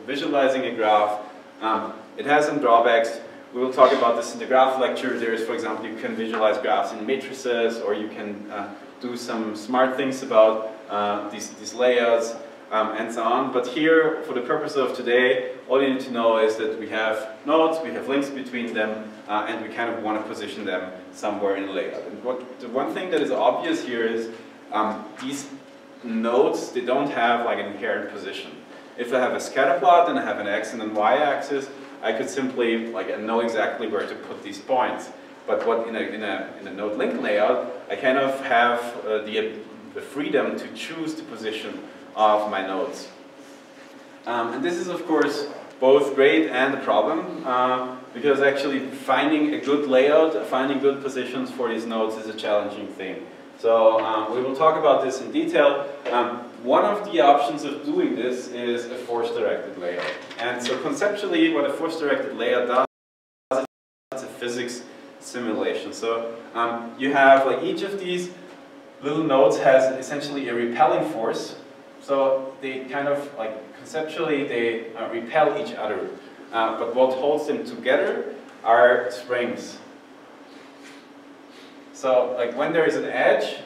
visualizing a graph. It has some drawbacks. We will talk about this in the graph lecture. There is, for example, you can visualize graphs in matrices, or you can do some smart things about these layouts and so on. But here, for the purpose of today, all you need to know is that we have nodes, we have links between them, and we kind of want to position them somewhere in the layout. And the one thing that is obvious here is these nodes, they don't have like an inherent position. If I have a scatter plot and I have an x and an y axis, I could simply know exactly where to put these points. But what in a node link layout, I kind of have the freedom to choose the position of my nodes. And this is, of course, both great and a problem, because actually finding a good layout, finding good positions for these nodes is a challenging thing. So we will talk about this in detail. One of the options of doing this is a force-directed layout. And so conceptually, what a force-directed layout does is it's a physics simulation. So you have each of these little nodes has essentially a repelling force. So they kind of conceptually they repel each other. But what holds them together are springs. So when there is an edge,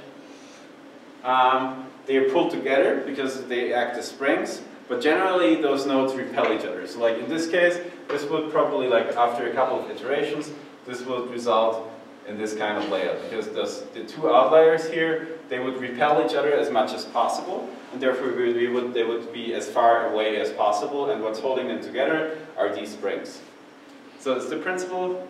they are pulled together because they act as springs, but generally those nodes repel each other. So in this case, this would probably, after a couple of iterations, this would result in this kind of layout, because the two outliers here, they would repel each other as much as possible, and therefore they would be as far away as possible, and what's holding them together are these springs. So it's the principal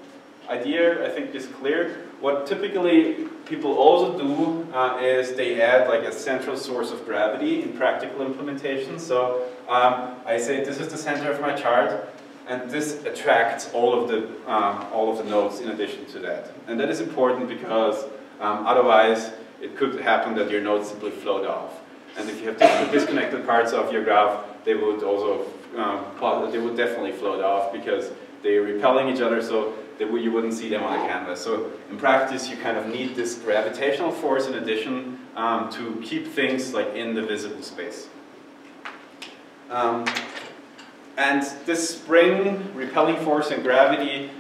idea, I think, is clear. What typically people also do is they add a central source of gravity in practical implementation. So I say this is the center of my chart, and this attracts all of the nodes in addition to that. And that is important because otherwise it could happen that your nodes simply float off. And if you have disconnected parts of your graph, they would also definitely float off because they're repelling each other, so you wouldn't see them on the canvas. So in practice, you kind of need this gravitational force in addition to keep things in the visible space. And this spring, repelling force, and gravity,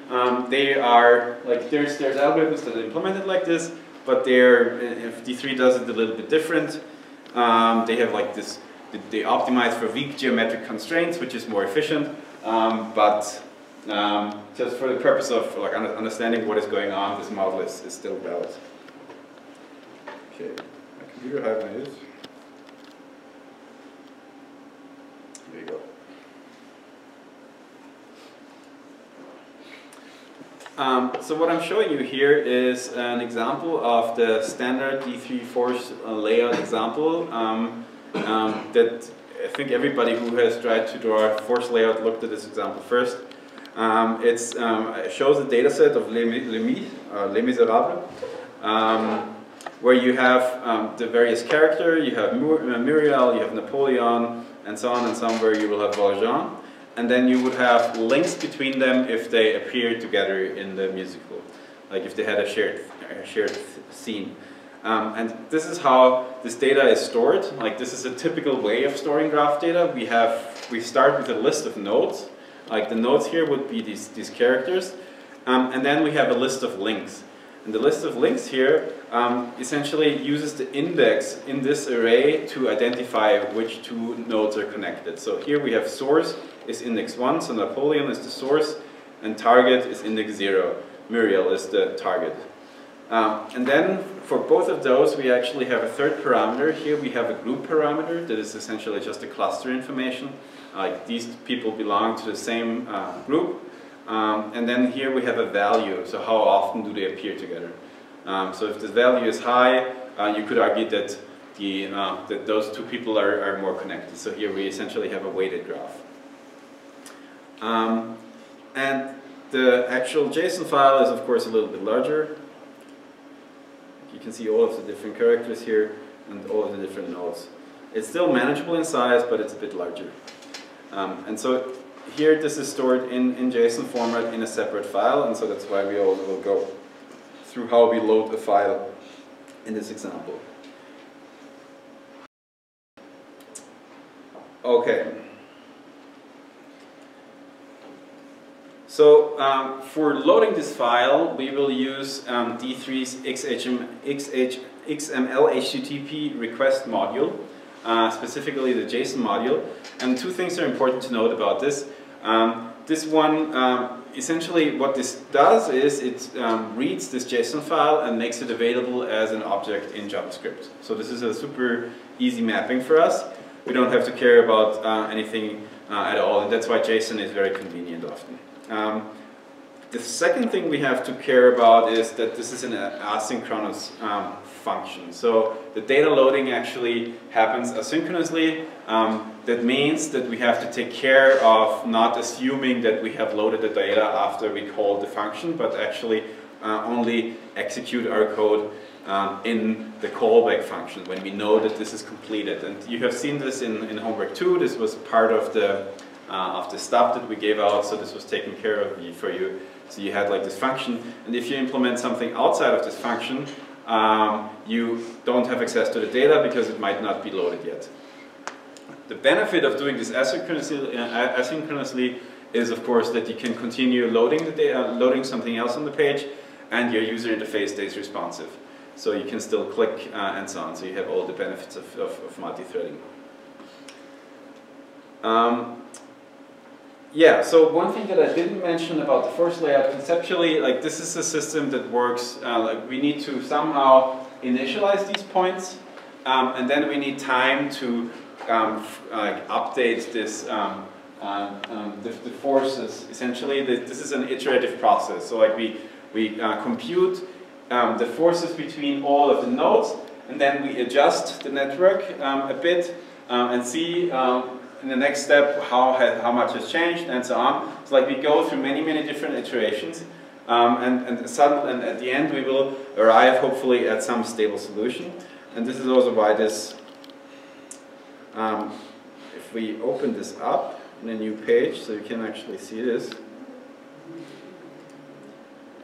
they are there's algorithms that are implemented like this, but if D3 does it a little bit different. They have they optimize for weak geometric constraints, which is more efficient, but just for the purpose of understanding what is going on, this model is still valid. Okay, my computer highlight is. There you go. So what I'm showing you here is an example of the standard D3 force layout example that I think everybody who has tried to draw a force layout looked at this example first. It shows a data set of Les Miserables, where you have the various characters. You have Muriel, you have Napoleon, and so on, and somewhere you will have Valjean. And then you would have links between them if they appear together in the musical, if they had a shared scene. And this is how this data is stored. This is a typical way of storing graph data. We start with a list of nodes. The nodes here would be these characters, and then we have a list of links. And the list of links here essentially uses the index in this array to identify which two nodes are connected. So here we have source is index 1, so Napoleon is the source, and target is index 0. Muriel is the target. And then for both of those, we actually have a third parameter. Here we have a group parameter that is essentially just a cluster information. These people belong to the same group. And then here we have a value, so how often do they appear together. So if the value is high, you could argue that, that those two people are more connected. So here we essentially have a weighted graph. And the actual JSON file is of course a little bit larger. You can see all of the different characters here and all of the different nodes. It's still manageable in size, but it's a bit larger. And so here this is stored in JSON format in a separate file, and so that's why we also will go through how we load a file in this example. Okay. So for loading this file, we will use D3's XML HTTP request module, specifically the JSON module. And two things are important to note about this. This one, essentially what this does is it reads this JSON file and makes it available as an object in JavaScript. So this is a super easy mapping for us. We don't have to care about anything at all, and that's why JSON is very convenient often. The second thing we have to care about is that this is an asynchronous function. So the data loading actually happens asynchronously. That means that we have to take care of not assuming that we have loaded the data after we call the function, but actually only execute our code in the callback function when we know that this is completed. And you have seen this in homework 2. This was part of the stuff that we gave out, so this was taken care of for you. So you had like this function, and if you implement something outside of this function, you don't have access to the data because it might not be loaded yet. The benefit of doing this asynchronously is, of course, that you can continue loading the data, loading something else on the page, and your user interface stays responsive. So you can still click and so on. So you have all the benefits of multi-threading. Yeah, so one thing that I didn't mention about the force layout, conceptually, like this is a system that works, like we need to somehow initialize these points, and then we need time to update this, the forces. Essentially, this is an iterative process. So like we compute the forces between all of the nodes, and then we adjust the network a bit and see in the next step how much has changed and so on. So like we go through many different iterations, and at the end we will arrive hopefully at some stable solution. And this is also why this, if we open this up in a new page, so you can actually see this.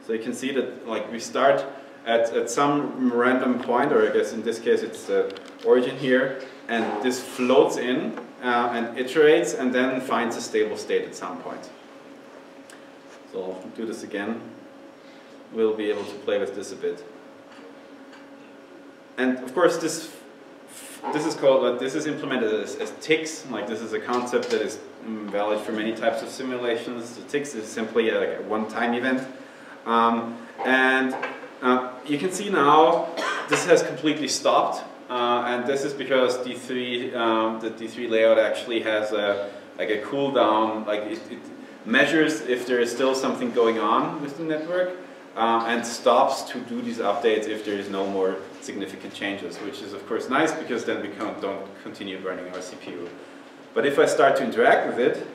So you can see that like we start at some random point, or I guess in this case it's the origin here, and this floats in and iterates and then finds a stable state at some point. So I'll do this again. We'll be able to play with this a bit. And of course this is called, this is implemented as ticks. Like this is a concept that is valid for many types of simulations. The ticks is simply like a one-time event. You can see now this has completely stopped. And this is because D3, the D3 layout actually has a cooldown, like it measures if there is still something going on with the network, and stops to do these updates if there is no more significant changes, which is of course nice because then we don't continue burning our CPU. But if I start to interact with it,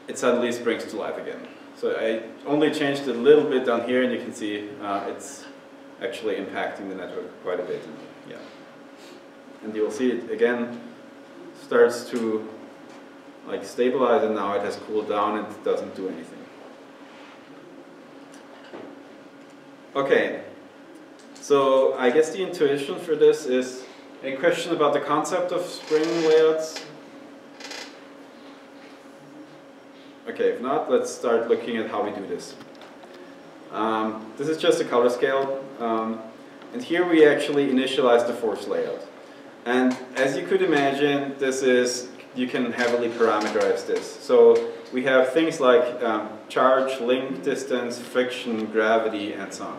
it suddenly springs to life again. So I only changed a little bit down here, and you can see it's actually impacting the network quite a bit. Yeah, and you'll see it again starts to like stabilize, and now it has cooled down and it doesn't do anything. Okay, so I guess the intuition for this is a question about the concept of Spring layouts. Okay, if not, let's start looking at how we do this. This is just a color scale. And here we actually initialize the force layout. And as you could imagine, you can heavily parameterize this. So we have things like charge, link, distance, friction, gravity, and so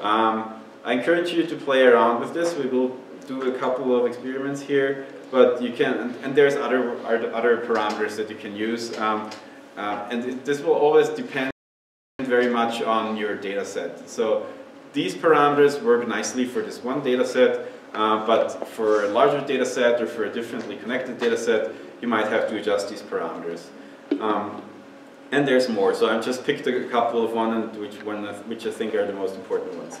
on. I encourage you to play around with this. We will do a couple of experiments here, but you can, and there's other parameters that you can use. This will always depend very much on your data set. So these parameters work nicely for this one data set, but for a larger data set or for a differently connected data set, you might have to adjust these parameters. And there's more, so I've just picked a couple of which I think are the most important ones.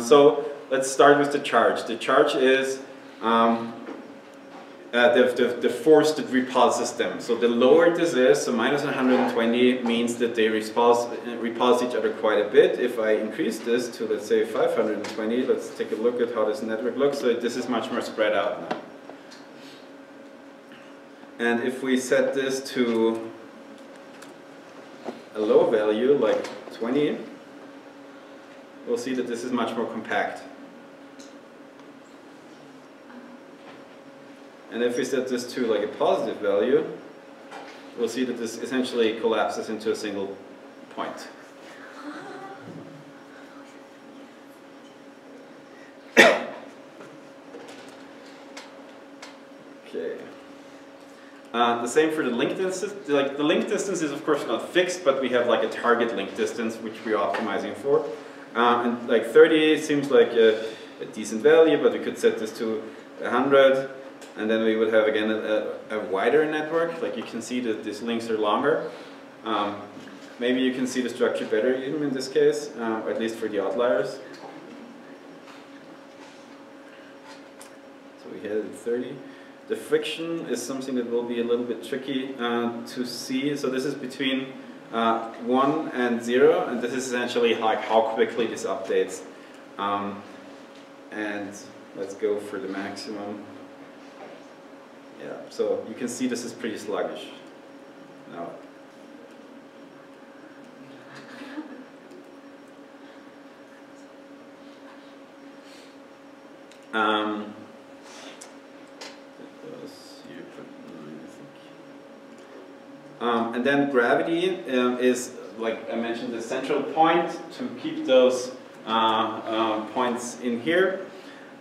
So let's start with the charge. The charge is the force that repulses them. So the lower this is, so minus 120 means that they repulse each other quite a bit. If I increase this to, let's say, 520, let's take a look at how this network looks. So this is much more spread out now. And if we set this to a low value, like 20, we'll see that this is much more compact. And if we set this to like a positive value, we'll see that this essentially collapses into a single point. Okay. The same for the link distance. Like the link distance is of course not fixed, but we have like a target link distance which we're optimizing for. And like 30 seems like a decent value, but we could set this to 100. And then we would have again a wider network. Like you can see that these links are longer. Maybe you can see the structure better even in this case, at least for the outliers. So we had it at 30. The friction is something that will be a little bit tricky to see. So this is between 1 and 0, and this is essentially like how quickly this updates. And let's go for the maximum. Yeah, so you can see this is pretty sluggish now. And then gravity is, like I mentioned, the central point to keep those points in here.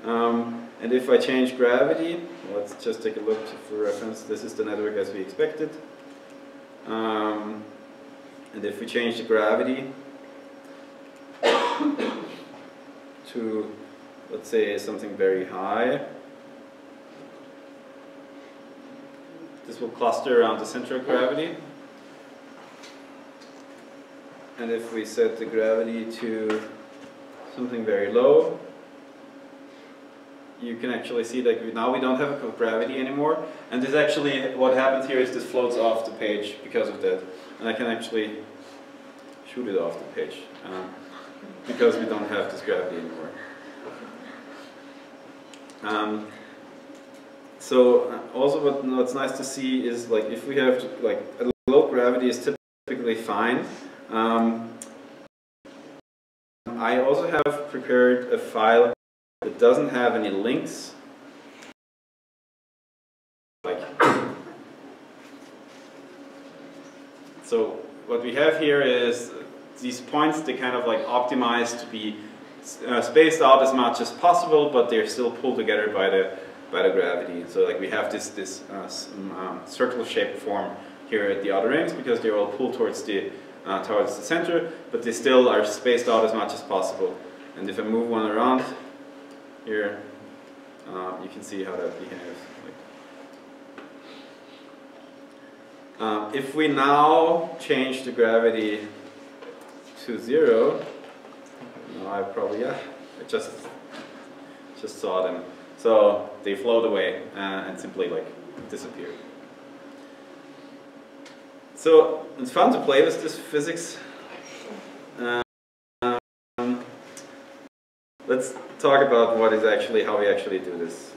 And if I change gravity, let's just take a look for reference. This is the network as we expected. And if we change the gravity to, let's say, something very high, this will cluster around the center of gravity. And if we set the gravity to something very low, you can actually see that now we don't have a gravity anymore. And this actually, what happens here is this floats off the page because of that. And I can actually shoot it off the page because we don't have this gravity anymore. So also what's nice to see is like if we have like a low gravity is typically fine. I also have prepared a file that doesn't have any links. So what we have here is these points, they kind of like optimized to be spaced out as much as possible, but they're still pulled together by the gravity. So like we have this circle-shaped form here at the outer rings because they're all pulled towards the center, but they still are spaced out as much as possible. And if I move one around here, you can see how that behaves. If we now change the gravity to 0, no, I just saw them. So they float away and simply like disappear. So it's fun to play with this physics. Let's talk about how we actually do this.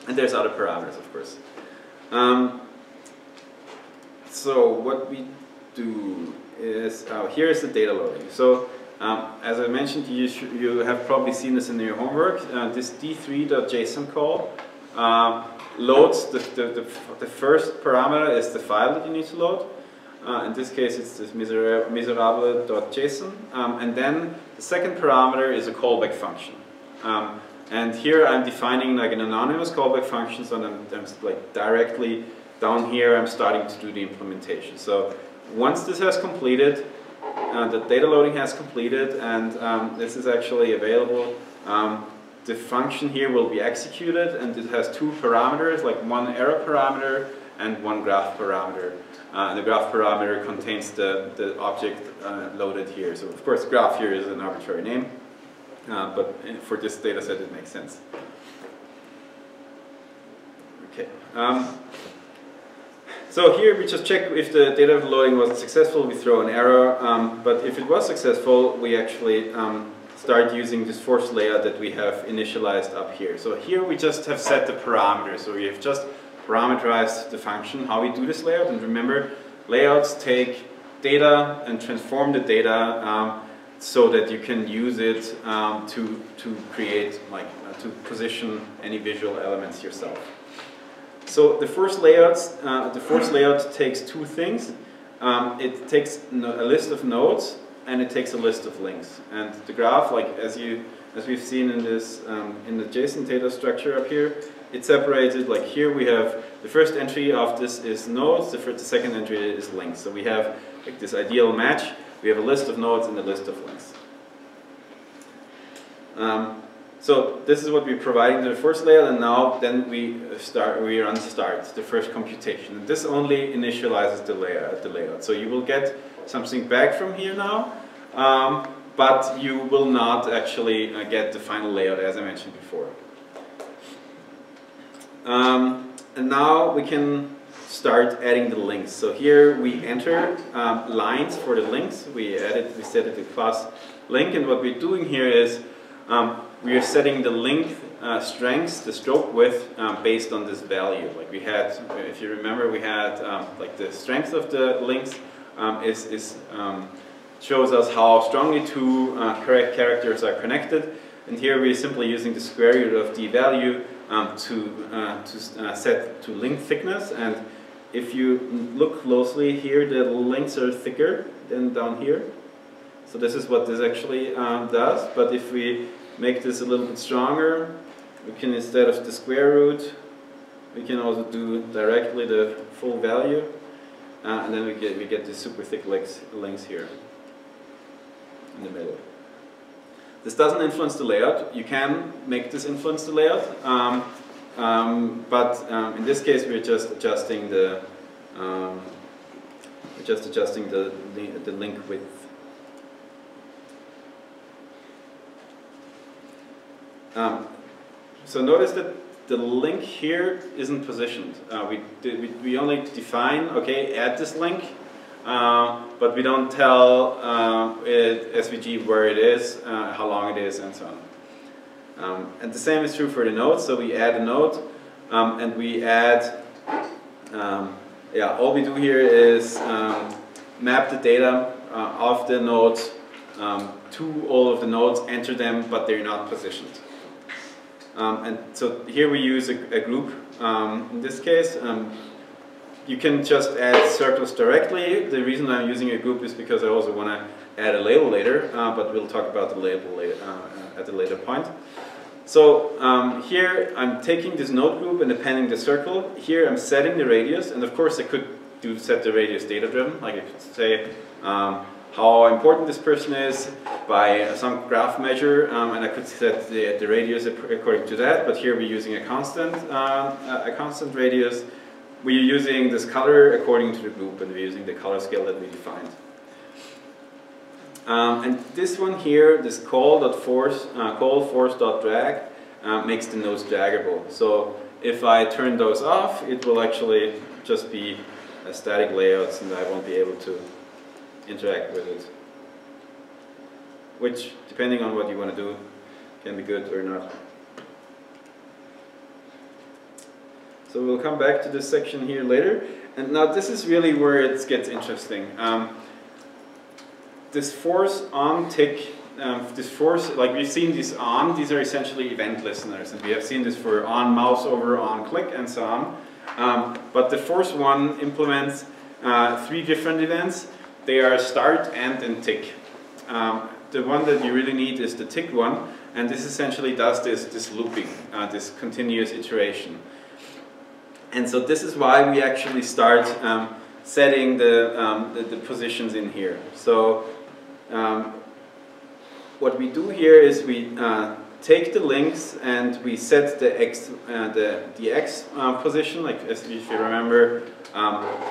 And there's other parameters, of course. So what we do is, here's the data loading. So as I mentioned, you have probably seen this in your homework. This d3.json call loads the first parameter is the file that you need to load. In this case, it's this miserable.json. And then the second parameter is a callback function. And here I'm defining like an anonymous callback function, so I'm like directly down here I'm starting to do the implementation. So once this has completed, the data loading has completed, and this is actually available. The function here will be executed, and it has two parameters, like one error parameter and one graph parameter. And the graph parameter contains the object loaded here. So of course graph here is an arbitrary name. but for this data set it makes sense. Okay. So here we just check if the data loading was successful, we throw an error, but if it was successful, we actually start using this force layout that we have initialized up here. So here we just have set the parameters, so we have just parameterized the function, how we do this layout, and remember, layouts take data and transform the data so that you can use it to create, like, to position any visual elements yourself. So the force layout takes two things. It takes a list of nodes and it takes a list of links. And the graph, like as we've seen in this in the JSON data structure up here, it's separated. Like here we have the first entry of this is nodes. The second entry is links. So we have like this ideal match. We have a list of nodes and a list of links. So this is what we're providing to the first layout, and now then we run start, the first computation. And this only initializes the layout. So you will get something back from here now, but you will not actually get the final layout as I mentioned before. And now we can start adding the links. So here we enter lines for the links. We set it to class link, and what we're doing here is we are setting the length, strengths, the stroke width based on this value. Like we had, if you remember, we had like the strength of the links shows us how strongly two correct characters are connected, and here we're simply using the square root of the value to set to link thickness. And if you look closely here, the links are thicker than down here. So this is what this actually does. But if we make this a little bit stronger, we can, instead of the square root, we can also do directly the full value, and then we get these super thick links here in the middle. This doesn't influence the layout. You can make this influence the layout, but in this case we're just adjusting the link width. So notice that the link here isn't positioned. We only define, okay, add this link, but we don't tell SVG where it is, how long it is, and so on. And the same is true for the nodes. So we add a node, and we add, all we do here is map the data of the nodes to all of the nodes, enter them, but they're not positioned. And so here we use a group. In this case, you can just add circles directly. The reason I'm using a group is because I also want to add a label later, but we'll talk about the label later, at a later point. So here I'm taking this node group and appending the circle. Here I'm setting the radius, and of course I could set the radius data driven, like I could say how important this person is by some graph measure, and I could set the radius according to that. But here we're using a constant radius. We're using this color according to the group, and we're using the color scale that we defined. And this one here, this call.force.drag makes the nodes draggable. So if I turn those off, it will actually just be static layouts, and I won't be able to interact with it, which, depending on what you want to do, can be good or not. So we'll come back to this section here later, and now this is really where it gets interesting. This force on tick, this force, like we've seen these these are essentially event listeners, and we have seen this for on mouse over, on click, and so on. But the force one implements 3 different events. They are start, end, and tick. The one that you really need is the tick one, and this essentially does this looping, this continuous iteration. And so this is why we actually start setting the positions in here. So what we do here is we take the links and we set the x position. Like if you remember,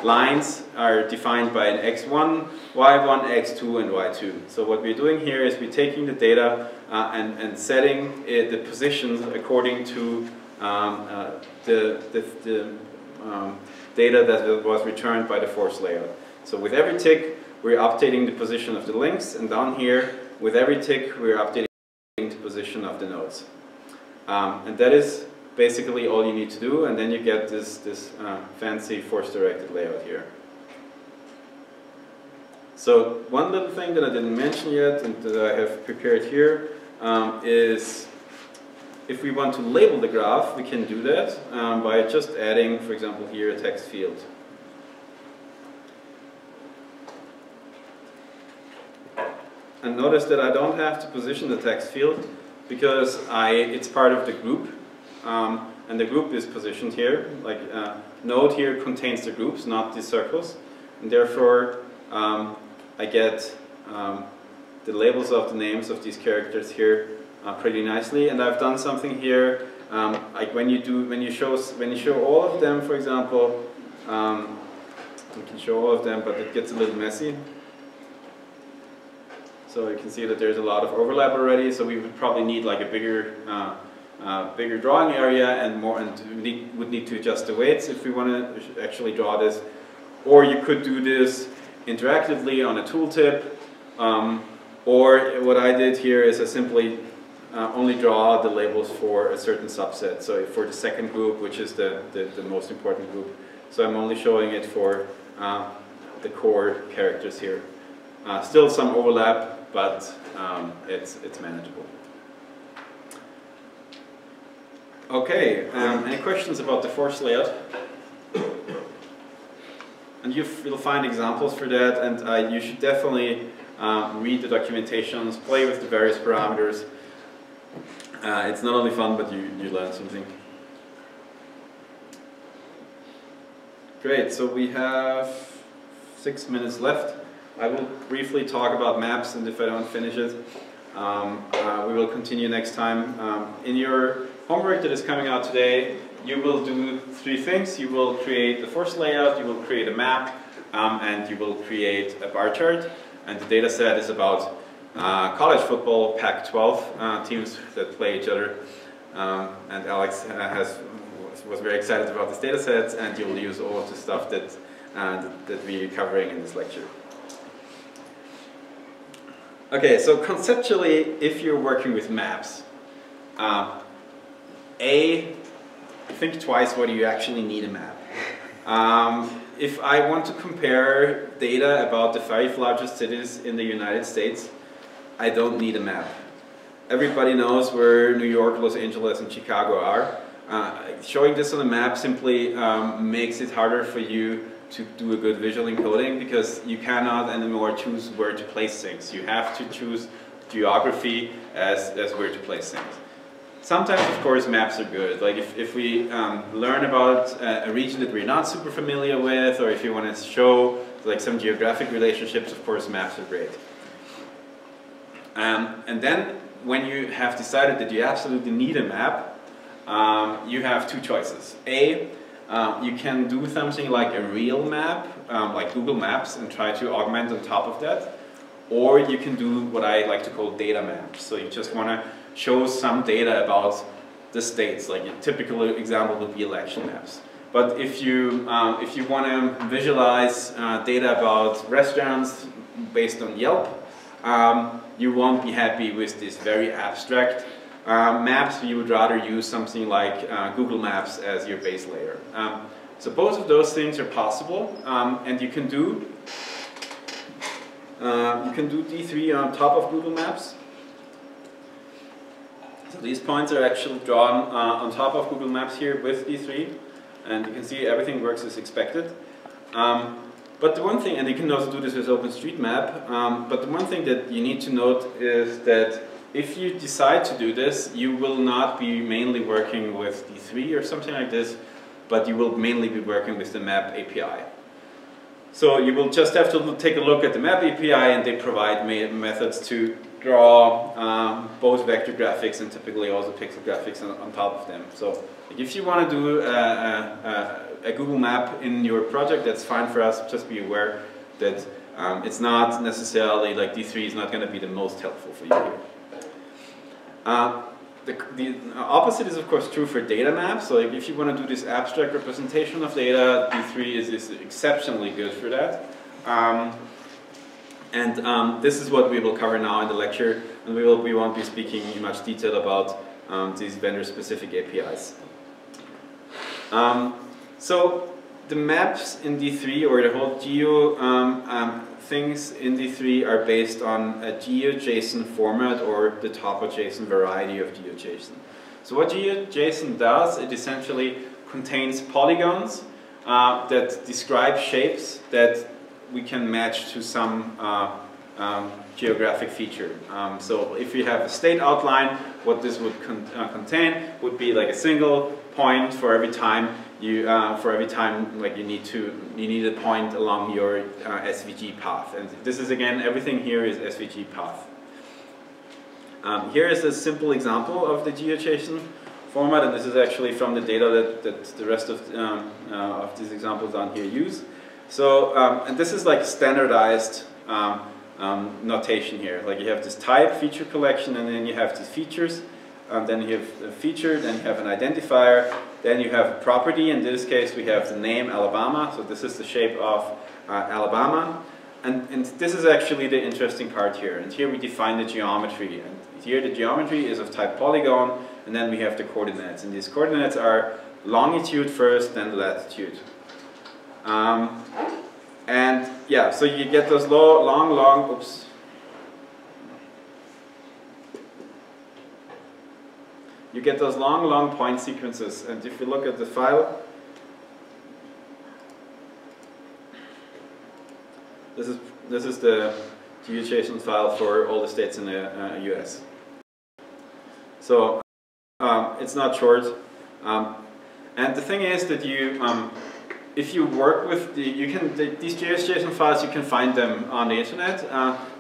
lines are defined by an x1, y1, x2, and y2. So what we're doing here is we're taking the data and setting the positions according to the data that was returned by the force layout. So with every tick, we're updating the position of the links, and down here, with every tick, we're updating the position of the nodes. And that is basically all you need to do, and then you get this fancy force-directed layout here. So one little thing that I didn't mention yet and that I have prepared here is if we want to label the graph, we can do that by just adding, for example, here a text field. And notice that I don't have to position the text field because it's part of the group. And the group is positioned here. Like node here contains the groups, not the circles. And therefore, I get the labels of the names of these characters here pretty nicely. And I've done something here, like when you show all of them, for example, you can show all of them, but it gets a little messy. So you can see that there's a lot of overlap already. So we would probably need like a bigger drawing area and more, and would need to adjust the weights if we want to actually draw this. Or you could do this interactively on a tooltip. Or what I did here is I simply only draw the labels for a certain subset. So for the second group, which is the most important group. So I'm only showing it for the core characters here. Still some overlap, but it's manageable. Okay, any questions about the force layout? And you'll find examples for that, and you should definitely read the documentations, play with the various parameters. It's not only fun, but you learn something. Great, so we have 6 minutes left. I will briefly talk about maps, and if I don't finish it, we will continue next time. In your homework that is coming out today, you will do 3 things. You will create the force layout, you will create a map, and you will create a bar chart. And the data set is about college football, Pac-12 teams that play each other. And Alex was very excited about this data set, and you'll use all of the stuff that we're covering in this lecture. Okay, so conceptually, if you're working with maps, think twice whether you actually need a map. If I want to compare data about the 5 largest cities in the United States, I don't need a map. Everybody knows where New York, Los Angeles, and Chicago are. Showing this on a map simply makes it harder for you to do a good visual encoding because you cannot anymore choose where to place things. You have to choose geography as where to place things. Sometimes, of course, maps are good. Like if we learn about a region that we're not super familiar with, or if you want to show like some geographic relationships, of course, maps are great. And then when you have decided that you absolutely need a map, you have 2 choices. You can do something like a real map, like Google Maps, and try to augment on top of that. Or you can do what I like to call data maps. So you just want to show some data about the states. Like a typical example would be election maps. But if you want to visualize data about restaurants based on Yelp, you won't be happy with this very abstract maps. You would rather use something like Google Maps as your base layer. So both of those things are possible, and you can do D3 on top of Google Maps. So these points are actually drawn on top of Google Maps here with D3, and you can see everything works as expected. But the one thing, and you can also do this with OpenStreetMap, but the one thing that you need to note is that if you decide to do this, you will not be mainly working with D3 or something like this, but you will mainly be working with the Map API. So you will just have to take a look at the Map API, and they provide methods to draw both vector graphics and typically also pixel graphics on top of them. So like, if you want to do a Google map in your project, that's fine for us. Just be aware that it's not necessarily like D3 is not going to be the most helpful for you here. The opposite is of course true for data maps. So like, if you want to do this abstract representation of data, D3 is exceptionally good for that. This is what we will cover now in the lecture, and we won't be speaking in much detail about these vendor-specific APIs. So the maps in D3, or the whole geo things in D3, are based on a GeoJSON format or the TopoJSON variety of GeoJSON. So what GeoJSON does, it essentially contains polygons that describe shapes that we can match to some geographic feature. So if you have a state outline, what this would contain would be like a single point for every time like you need a point along your SVG path. And this is, again, everything here is SVG path. Here is a simple example of the GeoJSON format, and this is actually from the data that the rest of these examples down here use. So, and this is like standardized notation here. Like you have this type, feature collection, and then you have these features. Then you have a feature, then you have an identifier, then you have a property. In this case, we have the name Alabama. So this is the shape of Alabama. And this is actually the interesting part here. And here we define the geometry. And here the geometry is of type polygon, and then we have the coordinates. And these coordinates are longitude first, then latitude. And yeah, so you get those long, oops. You get those long point sequences. And if you look at the file, this is the GeoJSON file for all the states in the US. So it's not short. And the thing is that you, if you work with these GeoJSON files, you can find them on the internet.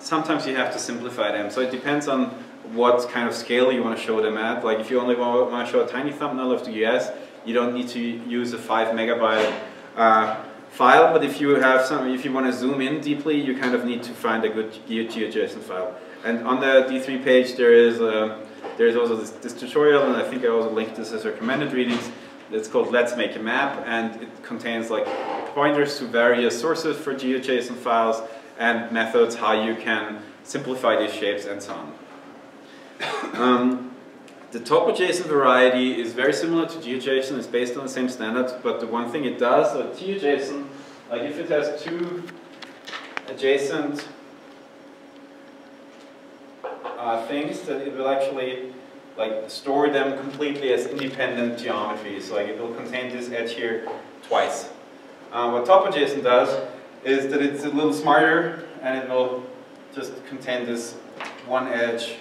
Sometimes you have to simplify them. So it depends on what kind of scale you want to show them at. Like if you only want to show a tiny thumbnail of the US, you don't need to use a 5 megabyte file. But if you want to zoom in deeply, you kind of need to find a good GeoJSON file. And on the D3 page, there's also this tutorial, and I think I also linked this as recommended readings. It's called Let's Make a Map, and it contains like pointers to various sources for GeoJSON files and methods how you can simplify these shapes and so on. The TopoJSON variety is very similar to GeoJSON. It's based on the same standards, but the one thing it does, so GeoJSON, like if it has two adjacent things, that it will actually like store them completely as independent geometries. So like it will contain this edge here twice. What TopoJSON does is that it's a little smarter, and it will just contain this one edge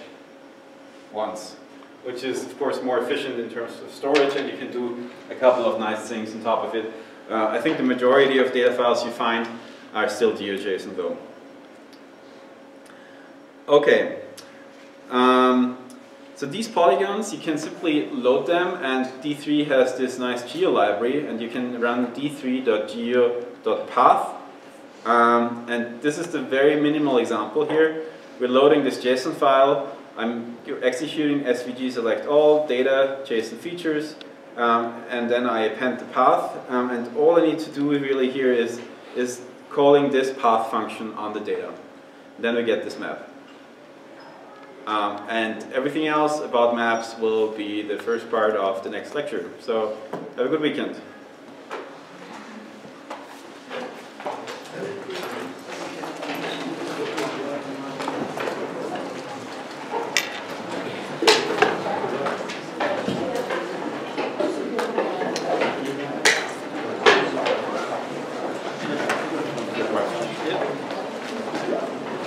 once, which is of course more efficient in terms of storage, and you can do a couple of nice things on top of it. I think the majority of data files you find are still GeoJSON though. Okay, so these polygons, you can simply load them, and D3 has this nice geo library, and you can run d3.geo.path. And this is the very minimal example here. We're loading this JSON file. I'm executing SVG select all data JSON features, and then I append the path. And all I need to do really here is calling this path function on the data. Then we get this map. And everything else about maps will be the first part of the next lecture. So have a good weekend.